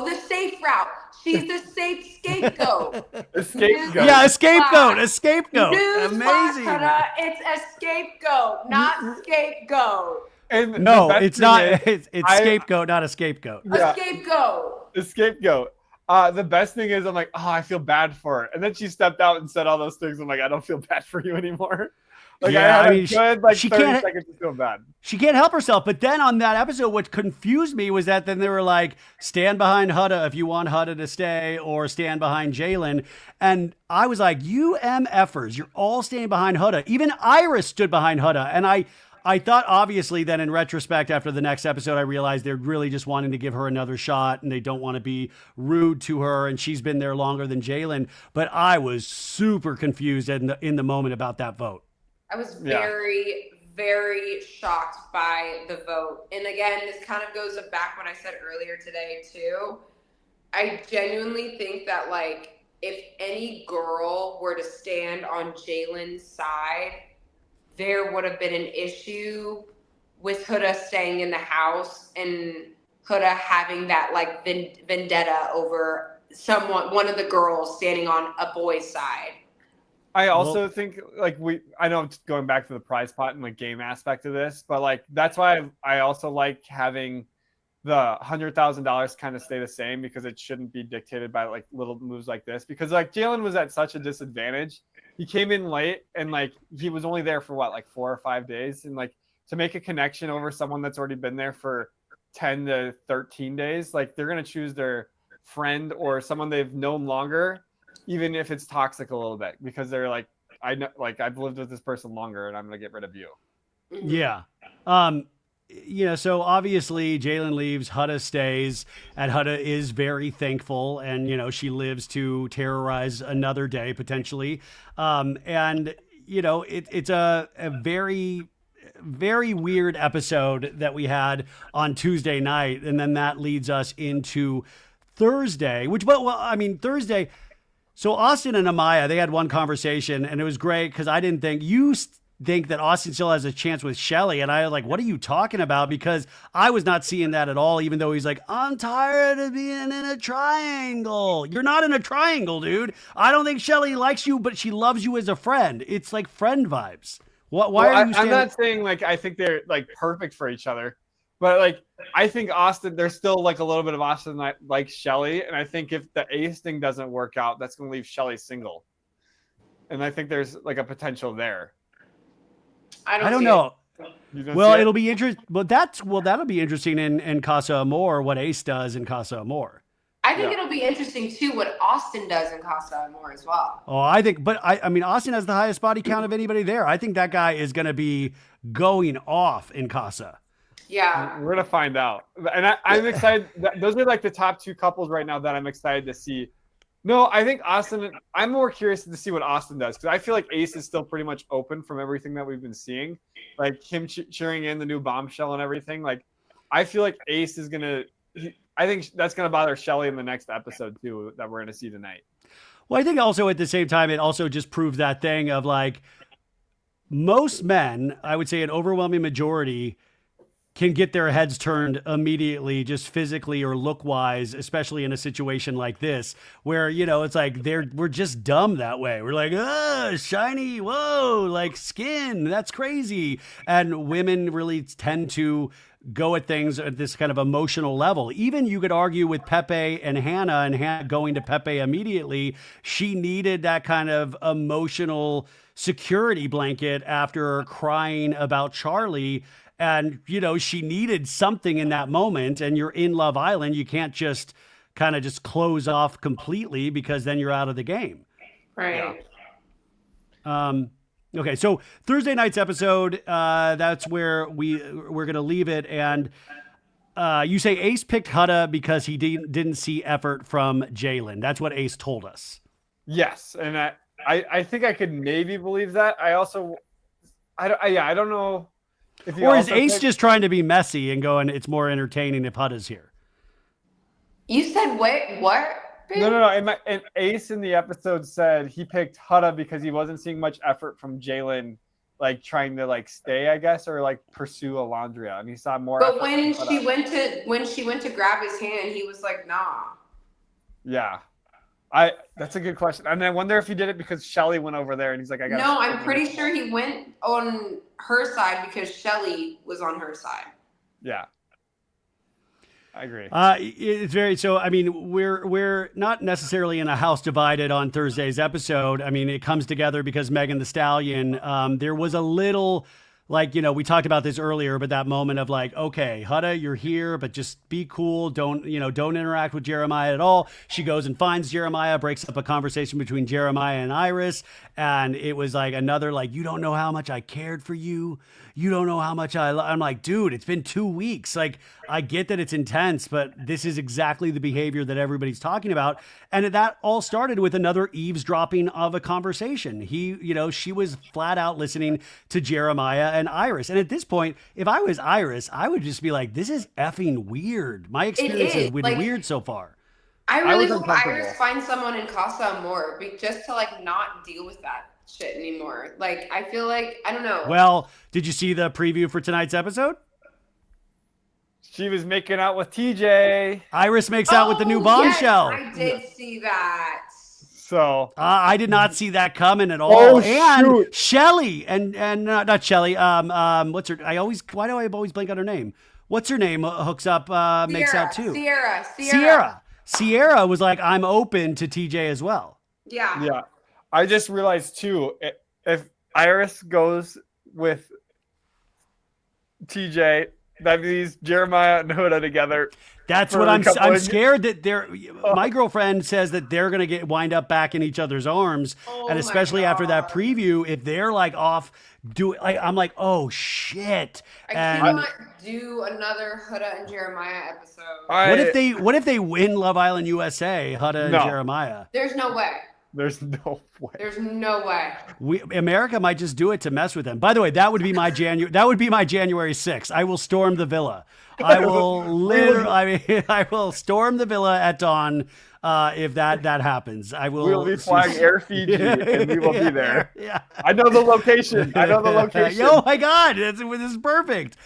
the safe route. She's the safe scapegoat. A scapegoat. Yeah, a scapegoat. Newsflash, Amazing. Huda, it's a scapegoat, not scapegoat. And no, it's not. It's scapegoat, not a scapegoat. Yeah. A scapegoat. A scapegoat. The best thing is I'm like, oh, I feel bad for her. And then she stepped out and said all those things. I'm like, I don't feel bad for you anymore. Like yeah, I mean, good, like she 30 can't, seconds to feel bad. She can't help herself. But then on that episode, what confused me was that then they were like, stand behind Huda if you want Huda to stay or stand behind Jalen. And I was like, you MFers, you're all standing behind Huda. Even Iris stood behind Huda. And I thought obviously then in retrospect after the next episode, I realized they're really just wanting to give her another shot and they don't want to be rude to her. And she's been there longer than Jalen. But I was super confused in the moment about that vote. I was very, very shocked by the vote. And again, this kind of goes back what I said earlier today too. I genuinely think that like if any girl were to stand on Jalen's side, there would have been an issue with Huda staying in the house and Huda having that like vendetta over one of the girls standing on a boy's side. I also think like I know it's going back to the prize pot and like game aspect of this, but like that's why I also like having the $100,000 kind of stay the same, because it shouldn't be dictated by like little moves like this, because like Jalen was at such a disadvantage. He came in late and like he was only there for what, like 4 or 5 days, and like to make a connection over someone that's already been there for 10 to 13 days, like they're going to choose their friend or someone they've known longer, even if it's toxic a little bit, because they're like, I know, like I've lived with this person longer and I'm going to get rid of you. Yeah. So obviously Jalen leaves, Huda stays, and Huda is very thankful, and she lives to terrorize another day potentially. It's a very, very weird episode that we had on Tuesday night, and then that leads us into Thursday, Thursday. So Austin and Amaya, they had one conversation, and it was great because I didn't think think that Austin still has a chance with Shereé, and I was like, what are you talking about? Because I was not seeing that at all, even though he's like, I'm tired of being in a triangle. You're not in a triangle, dude. I don't think Shereé likes you, but she loves you as a friend. It's like friend vibes. Why are you I'm not saying like I think they're like perfect for each other, but like I think Austin, there's still like a little bit of Austin like Shereé, and I think if the Ace thing doesn't work out, that's going to leave Shereé single, and I think there's like a potential there. I don't know. Well, it'll be interesting. That'll be interesting in Casa Amor, what Ace does in Casa Amor. I think it'll be interesting too what Austin does in Casa Amor as well. Oh, I mean, Austin has the highest body count of anybody there. I think that guy is going to be going off in Casa. Yeah, we're gonna find out, and I'm excited. Those are like the top 2 couples right now that I'm excited to see. No, I think Austin. I'm more curious to see what Austin does, because I feel like Ace is still pretty much open from everything that we've been seeing, like him cheering in the new bombshell and everything. Like, I feel like Ace is gonna. I think that's gonna bother Shereé in the next episode too, that we're gonna see tonight. Well, I think also at the same time, it also just proved that thing of like most men, I would say an overwhelming majority, can get their heads turned immediately, just physically or look wise, especially in a situation like this, where, it's like we're just dumb that way. We're like, shiny, whoa, like skin, that's crazy. And women really tend to go at things at this kind of emotional level. Even you could argue with Pepe and Hannah going to Pepe immediately, she needed that kind of emotional security blanket after crying about Charlie. And, she needed something in that moment, and you're in Love Island. You can't just kind of just close off completely, because then you're out of the game. Right. Yeah. Okay. So Thursday night's episode, that's where we're going to leave it. And you say Ace picked Huda because he didn't see effort from Jalen. That's what Ace told us. Yes. And I think I could maybe believe that. I don't know. Or is Ace just trying to be messy and going, it's more entertaining if Huda's here? You said what? No. And Ace in the episode said he picked Huda because he wasn't seeing much effort from Jalen, like trying to like stay, I guess, or like pursue Alondria, and he saw more. But when she went to grab his hand, he was like, nah. Yeah. That's a good question. And I wonder if he did it because Shereé went over there and he's like, I got. No, I'm pretty sure he went on her side because Shereé was on her side. Yeah. I agree. It's very, so, I mean, we're not necessarily in a house divided on Thursday's episode. I mean, it comes together because Megan Thee Stallion, there was a little, like, we talked about this earlier, but that moment of like, okay, Huda, you're here, but just be cool. Don't interact with Jeremiah at all. She goes and finds Jeremiah, breaks up a conversation between Jeremiah and Iris. And it was like another, like, you don't know how much I cared for you. You don't know how much I'm like, dude, it's been 2 weeks. Like, I get that it's intense, but this is exactly the behavior that everybody's talking about. And that all started with another eavesdropping of a conversation. She was flat out listening to Jeremiah and Iris. And at this point, if I was Iris, I would just be like, this is effing weird. My experience has been like, weird so far. I really hope Iris finds someone in Casa Amor just to like not deal with that shit anymore. Like, I feel like, I don't know. Well, did you see the preview for tonight's episode? She was making out with TJ. Iris makes out with the new bombshell. Yes, I did see that. So I did not see that coming at all. Oh, and shoot. Shelly and not Shelly. What's her? Why do I always blank on her name? What's her name? Hooks up, makes out too. Sierra was like, I'm open to TJ as well. Yeah. yeah, I just realized too, if Iris goes with TJ, that means Jeremiah and Huda together. That's what I'm scared that they're. My girlfriend says that they're gonna wind up back in each other's arms, and especially after that preview, if they're like off I'm like, oh shit. I cannot do another Huda and Jeremiah episode. What if they win Love Island USA, Huda and Jeremiah? There's no way. There's no way. There's no way. America might just do it to mess with them. By the way, that would be my January 6th. I will storm the villa. I will storm the villa at dawn if that happens. We'll be flying Air Fiji and we will be there. Yeah. I know the location. Oh my God, this is perfect.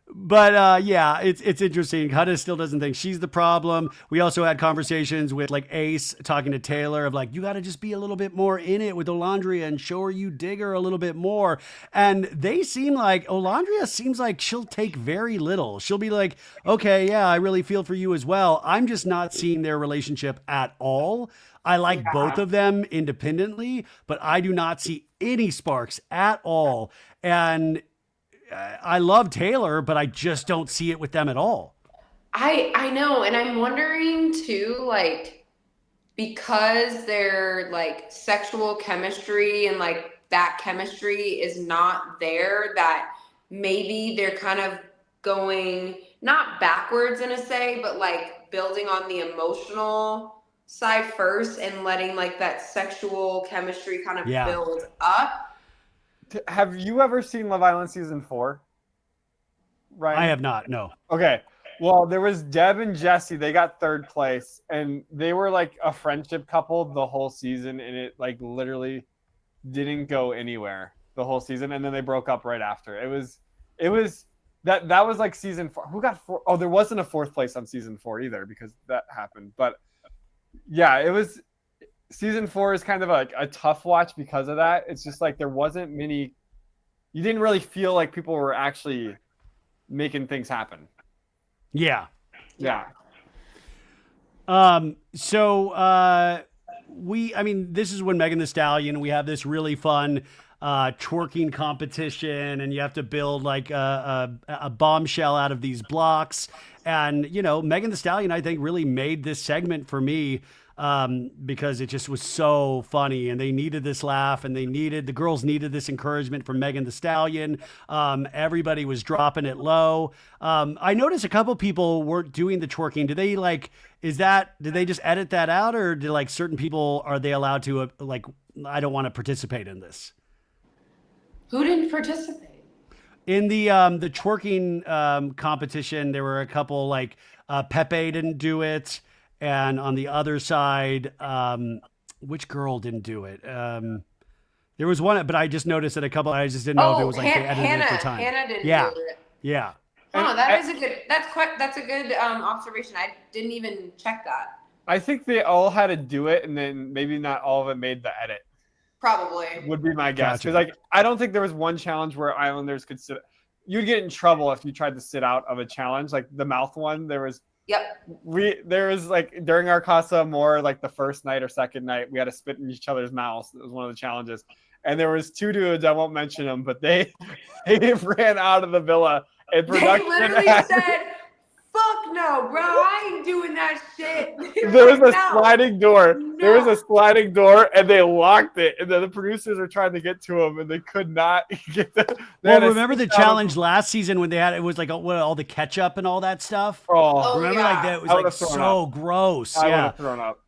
But yeah, it's interesting. Huda still doesn't think she's the problem. We also had conversations with like Ace talking to Taylor of like, you got to just be a little bit more in it with Olandria and show her you dig her a little bit more. And they seem like Olandria seems like she'll take very little. She'll be like, okay, yeah, I really feel for you as well. I'm just not seeing their relationship at all. I like both of them independently, but I do not see any sparks at all. And I love Taylor, but I just don't see it with them at all. I know, and I'm wondering too, like, because their like sexual chemistry and like that chemistry is not there, that maybe they're kind of going not backwards in a say, but like building on the emotional side first and letting like that sexual chemistry kind of build up. Have you ever seen Love Island season 4? Right. I have not. No. Okay. Well, there was Deb and Jesse. They got 3rd place, and they were like a friendship couple the whole season, and it like literally didn't go anywhere the whole season, and then they broke up right after. It was that was like season 4. Who got 4? Oh, there wasn't a 4th place on season 4 either because that happened. But yeah, it was. Season 4 is kind of like a tough watch because of that. It's just like there wasn't many. You didn't really feel like people were actually making things happen. Yeah. Yeah. This is when Megan Thee Stallion, we have this really fun twerking competition, and you have to build like a bombshell out of these blocks. And, you know, Megan Thee Stallion, I think, really made this segment for me. Because it just was so funny, and they needed this laugh, and the girls needed this encouragement from Megan Thee Stallion. Everybody was dropping it low. I noticed a couple people weren't doing the twerking. Did they just edit that out, or did like certain people, are they allowed to I don't want to participate in this? Who didn't participate? In the twerking competition, there were a couple like Pepe didn't do it. And on the other side, which girl didn't do it? There was one, but I just noticed that a couple. I just didn't know if it was like they edited it for time. Hannah didn't do it. Yeah. Oh, that's a good observation. I didn't even check that. I think they all had to do it, and then maybe not all of it made the edit. Probably would be my guess, because like I don't think there was one challenge where Islanders could sit. You'd get in trouble if you tried to sit out of a challenge, like the mouth one. There was. Yep. There was like during our Casa Amor, like the first night or second night, we had to spit in each other's mouths. It was one of the challenges. And there was 2 dudes, I won't mention them, but they ran out of the villa. And production they literally said, fuck no, bro. I ain't doing that shit. There was a sliding door. No. There was a sliding door, and they locked it. And then the producers were trying to get to them, and they could not get them. Well, remember the challenge last season when it was like all the ketchup and all that stuff? Oh remember, yeah. like that? It was like so gross. I would yeah. have thrown up.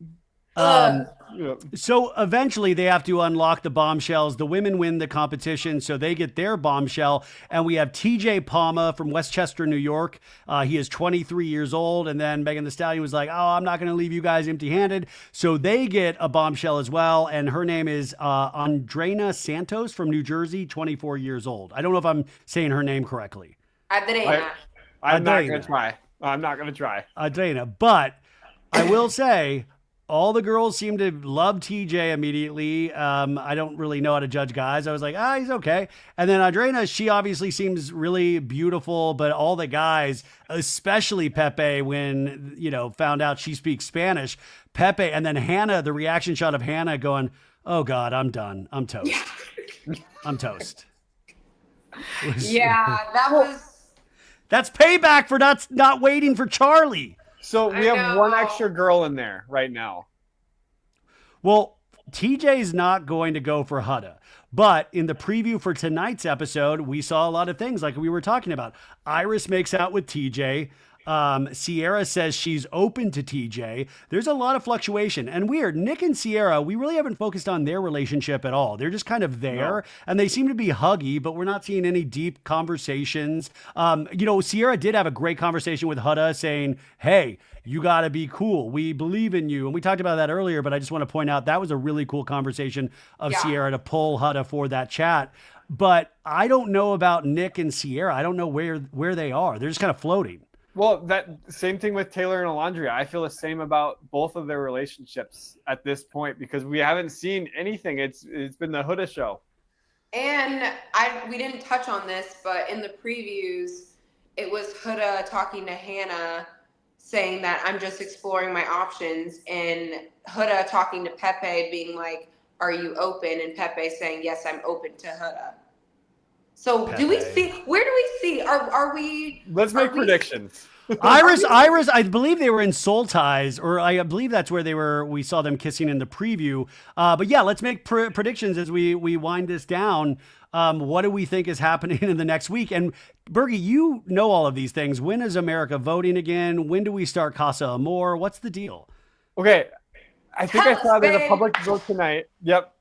So eventually they have to unlock the bombshells. The women win the competition, so they get their bombshell. And we have TJ Palma from Westchester, New York. He is 23 years old. And then Megan Thee Stallion was like, oh, I'm not going to leave you guys empty-handed. So they get a bombshell as well. And her name is Andreina Santos from New Jersey, 24 years old. I don't know if I'm saying her name correctly. Adriana. I'm not going to try. I'm not going to try. Adriana. But I will say, all the girls seem to love TJ immediately. I don't really know how to judge guys. I was like, he's okay. And then Adriana, she obviously seems really beautiful, but all the guys, especially Pepe, when, found out she speaks Spanish, Pepe, and then Hannah, the reaction shot of Hannah going, oh God, I'm done. I'm toast. I'm toast. Yeah, that was. That's payback for not waiting for Charlie. So we have one extra girl in there right now. Well, TJ's not going to go for Huda. But in the preview for tonight's episode, we saw a lot of things like we were talking about. Iris makes out with TJ. Sierra says she's open to TJ. There's a lot of fluctuation. And weird, Nick and Sierra, we really haven't focused on their relationship at all. They're just kind of there, and they seem to be huggy, but we're not seeing any deep conversations. Sierra did have a great conversation with Huda saying, hey, you got to be cool. We believe in you. And we talked about that earlier, but I just want to point out that was a really cool conversation of Sierra to pull Huda for that chat. But I don't know about Nick and Sierra. I don't know where they are. They're just kind of floating. Well, that same thing with Taylor and Alondria. I feel the same about both of their relationships at this point because we haven't seen anything. It's been the Huda show. And we didn't touch on this, but in the previews, it was Huda talking to Hannah saying that I'm just exploring my options, and Huda talking to Pepe being like, are you open? And Pepe saying, yes, I'm open to Huda. So Pepe. Do we see, where do we see, are we? Let's make predictions. Iris, I believe they were in Soul Ties, or I believe that's where we saw them kissing in the preview. But yeah, let's make predictions as we wind this down. What do we think is happening in the next week? And Bergie, you know all of these things. When is America voting again? When do we start Casa Amor? What's the deal? Okay. I think I saw there's a public vote tonight. Yep.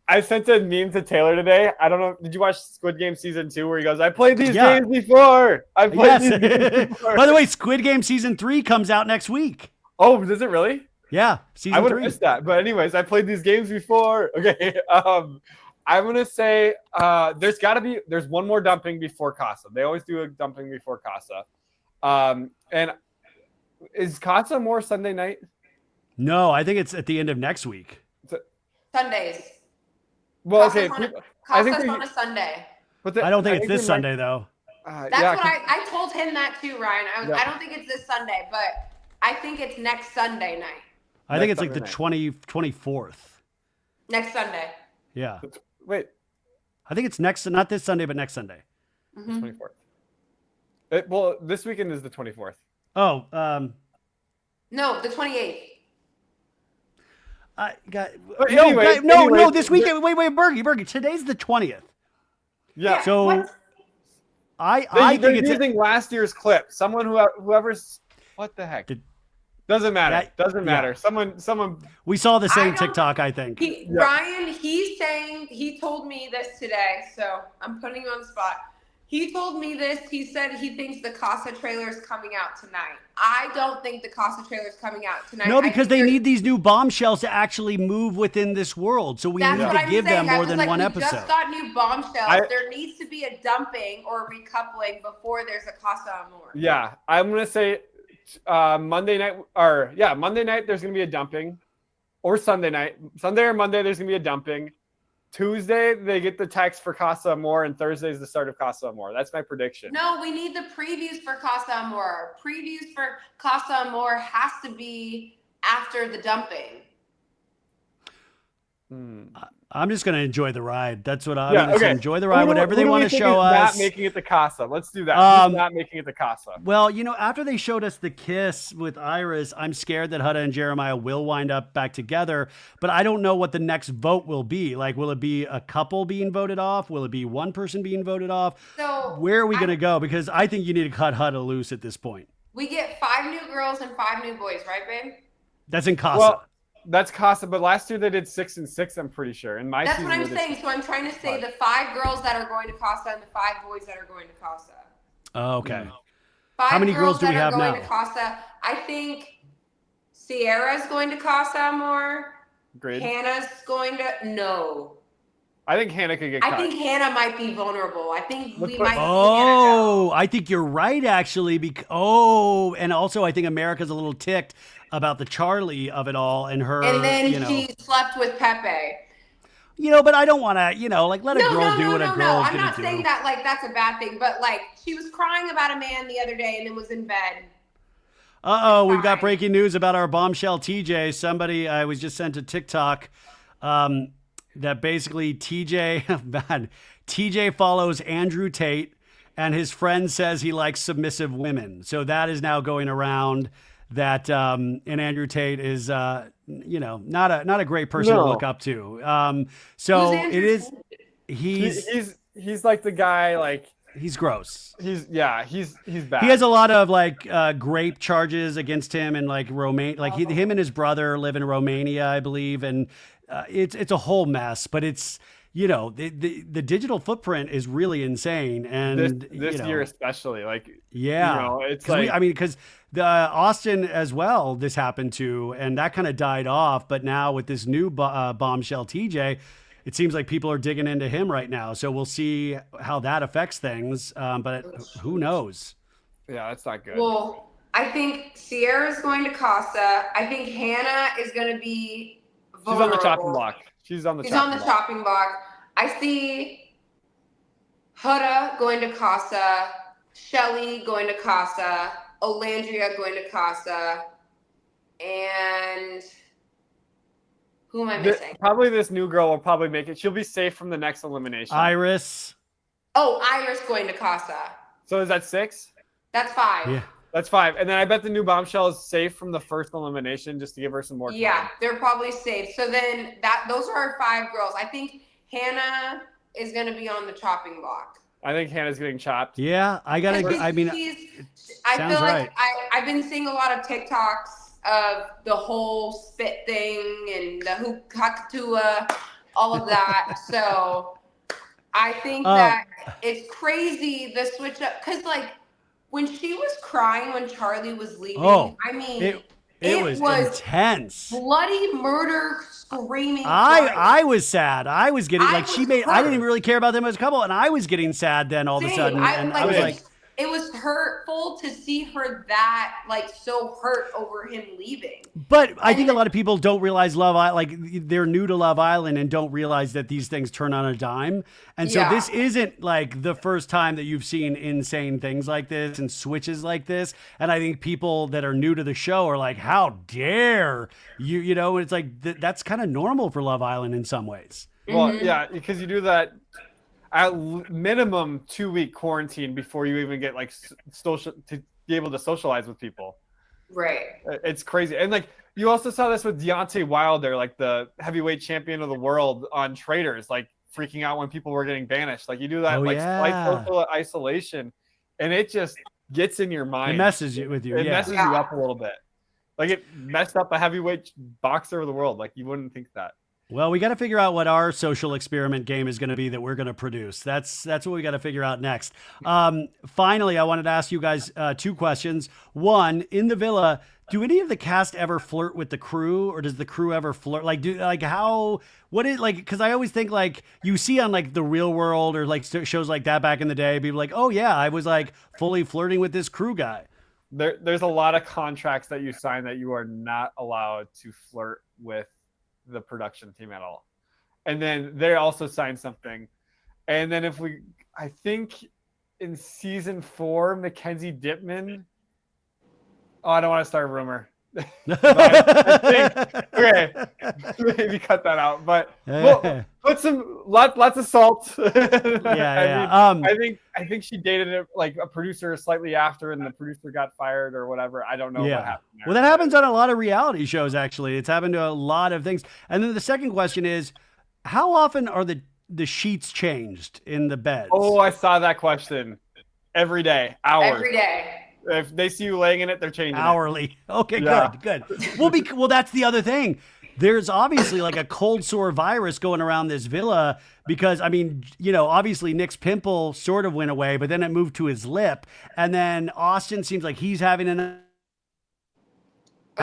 I sent a meme to Taylor today. I don't know. Did you watch Squid Game season 2 where he goes, I played these games before. These games before. By the way, Squid Game season 3 comes out next week. Oh, does it really? Yeah. Season 3. I would have missed that. But anyways, I played these games before. Okay. I'm going to say there's one more dumping before Casa. They always do a dumping before Casa. And is Casa Amor Sunday night? No, I think it's at the end of next week. Sundays. Well, Casa's okay. I think on a Sunday. I don't think it's this Sunday, though. That's what I told him that too, Ryan. I don't think it's this Sunday, but I think it's next Sunday night. I think it's like the 24th. Next Sunday. Yeah. Wait. I think it's not this Sunday, but next Sunday. Mm-hmm. 24th. Well, this weekend is the 24th. Oh. No, the 28th. No, this weekend. Wait, Bergie. Today's the 20th. Yeah. So what? I think it's using last year's clip. Someone whoever's what the heck? Doesn't matter. Doesn't matter. Someone. We saw the same TikTok, I think. Ryan, he's saying he told me this today, so I'm putting you on the spot. He told me this. He said he thinks the Casa trailer is coming out tonight. I don't think the Casa trailer is coming out tonight. No, because they need these new bombshells to actually move within this world. So we need to give them more than one episode. We just got new bombshells. There needs to be a dumping or a recoupling before there's a Casa Amor. Yeah, I'm gonna say Monday night there's gonna be a dumping, or Sunday night, Sunday or Monday there's gonna be a dumping. Tuesday, they get the text for Casa Amor, and Thursday is the start of Casa Amor. That's my prediction. No, we need the previews for Casa Amor. Previews for Casa Amor has to be after the dumping. I'm just going to enjoy the ride. That's what I'm going to enjoy the ride, whatever they want to show Not us. making it the Casa. Let's do that. Who's not making it the Casa? Well, after they showed us the kiss with Iris, I'm scared that Huda and Jeremiah will wind up back together, but I don't know what the next vote will be. Like, will it be a couple being voted off? Will it be one person being voted off? So where are we going to go? Because I think you need to cut Huda loose at this point. We get 5 new girls and 5 new boys, right, babe? That's in Casa. Well, That's Casa, but last year they did 6 and 6. I'm pretty sure. In my That's season, what I'm they did saying. So I'm trying to say the 5 girls that are going to Casa and the 5 boys that are going to Casa. Oh, okay. 5 How many girls do we that have are going now? to Casa. I think Sierra's going to Casa Amor. Great. Hannah's going to no. I think Hannah could get cut. I think Hannah might be vulnerable. I think we what- might see Hannah Oh, go. I think you're right, actually. And also I think America's a little ticked about the Charlie of it all and her. And then you know, she slept with Pepe. but I don't want to, let a girl do what a girl's I'm gonna not do. saying that like that's a bad thing, but like she was crying about a man the other day and then was in bed. We've got breaking news about our bombshell TJ. Somebody I was just sent to TikTok that basically TJ follows Andrew Tate and his friend says he likes submissive women. So that is now going around that and Andrew Tate is not a great person to look up to. So Who's it is he's like the guy like he's gross. he's bad. He has a lot of like grape charges against him and like him and his brother live in Romania, I believe, and it's a whole mess. But it's the digital footprint is really insane, and this year especially it's because the Austin as well this happened to, and that kind of died off. But now with this new bombshell TJ. It seems like people are digging into him right now. So we'll see how that affects things. But who knows? Yeah, that's not good. Well, I think Sierra's going to Casa. I think Hannah is going to be vulnerable. She's on the chopping block. She's on the chopping block. I see Huda going to Casa, Shelly going to Casa, Olandria going to Casa, and who am I missing? Probably this new girl will probably make it. She'll be safe from the next elimination. Iris. Oh, Iris going to Casa. So is that 6? That's 5. Yeah. That's 5. And then I bet the new bombshell is safe from the first elimination just to give her some more time. Yeah, they're probably safe. So then those are our 5 girls. I think Hannah is going to be on the chopping block. I think Hannah's getting chopped. Yeah, I feel like right. I've been seeing a lot of TikToks of the whole spit thing and the Hakatua, all of that. So I think that it's crazy the switch up because like when she was crying when Charlie was leaving, it was intense. Bloody murder screaming. I was sad. I was getting I didn't even really care about them as a couple, and I was getting sad then all of a sudden. I was like, it was hurtful to see her that like so hurt over him leaving. But I think a lot of people don't realize Love Island, like they're new to Love Island and don't realize that these things turn on a dime. And so this isn't like the first time that you've seen insane things like this and switches like this. And I think people that are new to the show are like, how dare you, and it's like, that's kind of normal for Love Island in some ways. Well, yeah, because you do that at minimum 2-week quarantine before you even get like social to be able to socialize with people. Right. It's crazy. And like you also saw this with Deontay Wilder, like the heavyweight champion of the world on Traders, like freaking out when people were getting banished. Like you do that slight social isolation and it just gets in your mind. It messes with you. It messes you up a little bit. Like it messed up a heavyweight boxer of the world. Like you wouldn't think that. Well, we got to figure out what our social experiment game is going to be that we're going to produce. That's what we got to figure out next. Finally, I wanted to ask you guys 2 questions. One, in the villa, do any of the cast ever flirt with the crew, or does the crew ever flirt? Because I always think like you see on like The Real World or like shows like that back in the day, people like, oh yeah, I was like fully flirting with this crew guy. There's a lot of contracts that you sign that you are not allowed to flirt with the production team at all. And then they also signed something. And then I think in season 4, Mackenzie Dittman. Oh, I don't want to start a rumor. Okay, maybe cut that out. But we'll put lots of salt. I think she dated a producer slightly after, and the producer got fired or whatever. I don't know what happened there. Well, that happens on a lot of reality shows. Actually, it's happened to a lot of things. And then the second question is, how often are the sheets changed in the beds? Oh, I saw that question. Every day, hours. Every day. If they see you laying in it, they're changing hourly. it. Okay, good. Well, that's the other thing. there's obviously like a cold sore virus going around this villa because, I mean, you know, obviously Nick's pimple sort of went away, but then it moved to his lip. And then Austin seems like he's having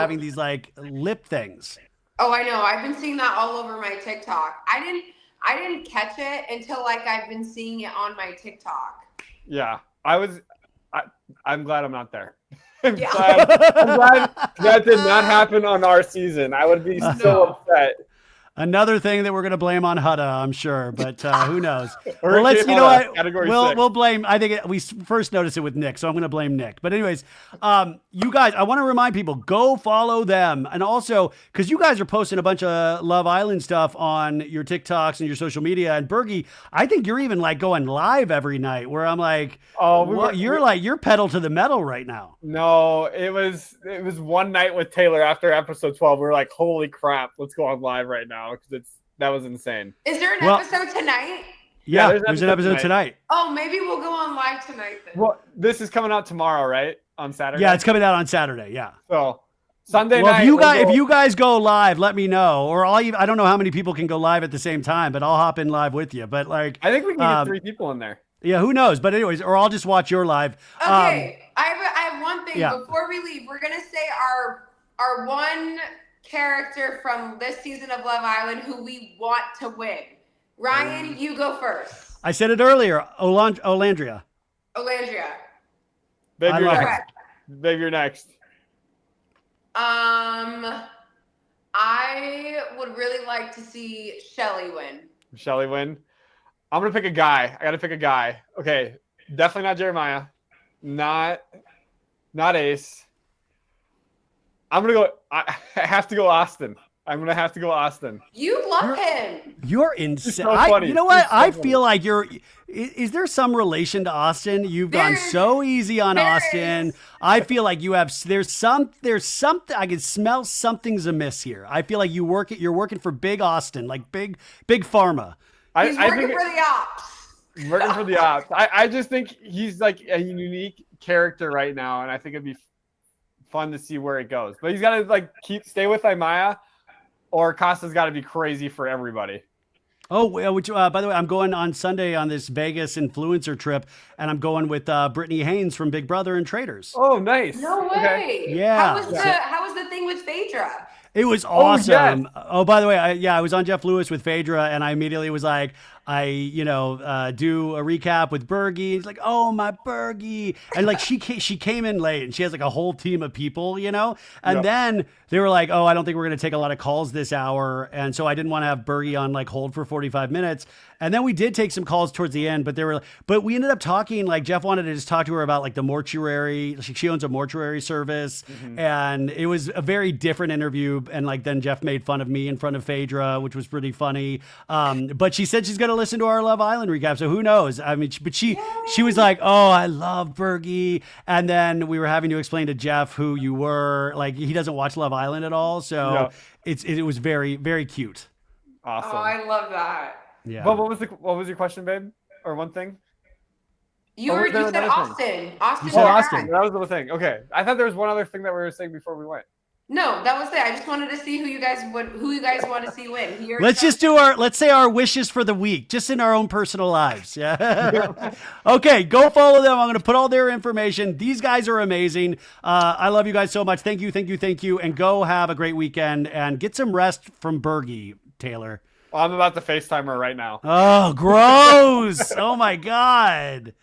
these like lip things. Oh, I know. I've been seeing that all over my TikTok. I didn't catch it until like I've been seeing it on my TikTok. Yeah, I'm glad I'm not there. I'm Yeah. glad that did not happen on our season. I would be so upset. Another thing that we're going to blame on Huda, I'm sure, but who knows? Or Well, let's, you know what? Category We'll 6. blame, I think we first noticed it with Nick, so I'm going to blame Nick. But anyways, you guys, I want to remind people, go follow them. And also, because you guys are posting a bunch of Love Island stuff on your TikToks and your social media. And Bergie, I think you're even like going live every night where I'm like, you're pedal to the metal right now. No, it was one night with Taylor after episode 12. We were like, holy crap, let's go on live right now. Because that was insane. Is there an episode tonight? Yeah, there's an episode tonight. Oh, maybe we'll go on live tonight then. Well, this is coming out tomorrow, right? On Saturday? Yeah, it's coming out on Saturday. Yeah. So Sunday well, night. If you guys go live, let me know. Or I don't know how many people can go live at the same time, but I'll hop in live with you. But like, I think we can get 3 people in there. Yeah, who knows? But anyways, or I'll just watch your live. Okay, I have one thing before we leave. We're gonna say our one character from this season of Love Island who we want to win. Ryan, you go first. I said it earlier. Olandria. Olandria. Babe, you're next. Babe, you're next. I would really like to see Shereé win. Shereé win. I'm gonna pick a guy. I gotta pick a guy. Okay, definitely not Jeremiah. Not Ace. I'm gonna go. I have to go Austin. I'm gonna have to go Austin. You love him. You're insane. So funny. You know what? So I funny. feel like you're. Is there some relation to Austin? You've gone so easy on Austin. I feel like you have. There's something. I can smell something's amiss here. I feel like you're working for Big Austin, like big pharma. He's working for the ops. Working for the ops. I just think he's like a unique character right now, and I think it'd be fun to see where it goes. But he's got to like stay with Imaya, or Costa's got to be crazy for everybody. Oh, which by the way, I'm going on Sunday on this Vegas influencer trip, and I'm going with Brittany Haynes from Big Brother and Traders. Oh, nice. No way. Okay. Yeah. How was the thing with Phaedra? It was awesome. Yes. Oh, by the way, I was on Jeff Lewis with Phaedra, and I immediately was like, do a recap with Bergie. It's like, oh, my Bergie. And like, she came in late, and she has like a whole team of people, and then they were like, oh, I don't think we're going to take a lot of calls this hour. And so I didn't want to have Bergie on like hold for 45 minutes. And then we did take some calls towards the end, but we ended up talking, like Jeff wanted to just talk to her about like the mortuary. She owns a mortuary service, and it was a very different interview. And like, then Jeff made fun of me in front of Phaedra, which was pretty funny. But she said she's going to listen to our Love Island recap. So who knows? I mean, but she was like, oh, I love Bergie. And then we were having to explain to Jeff who you were. Like, he doesn't watch Love Island at all. So it was very, very cute. Awesome. Oh, I love that. Yeah. But what was your question, babe? Or one thing? You said Austin. Austin. You said Austin. That was the thing. Okay. I thought there was one other thing that we were saying before we went. No, that was it. I just wanted to see who you guys want to see win. Let's say our wishes for the week, just in our own personal lives. Yeah. Okay, go follow them. I'm going to put all their information. These guys are amazing. I love you guys so much. Thank you. And go have a great weekend and get some rest from Bergie, Taylor. Well, I'm about to FaceTime her right now. Oh, gross. Oh my God.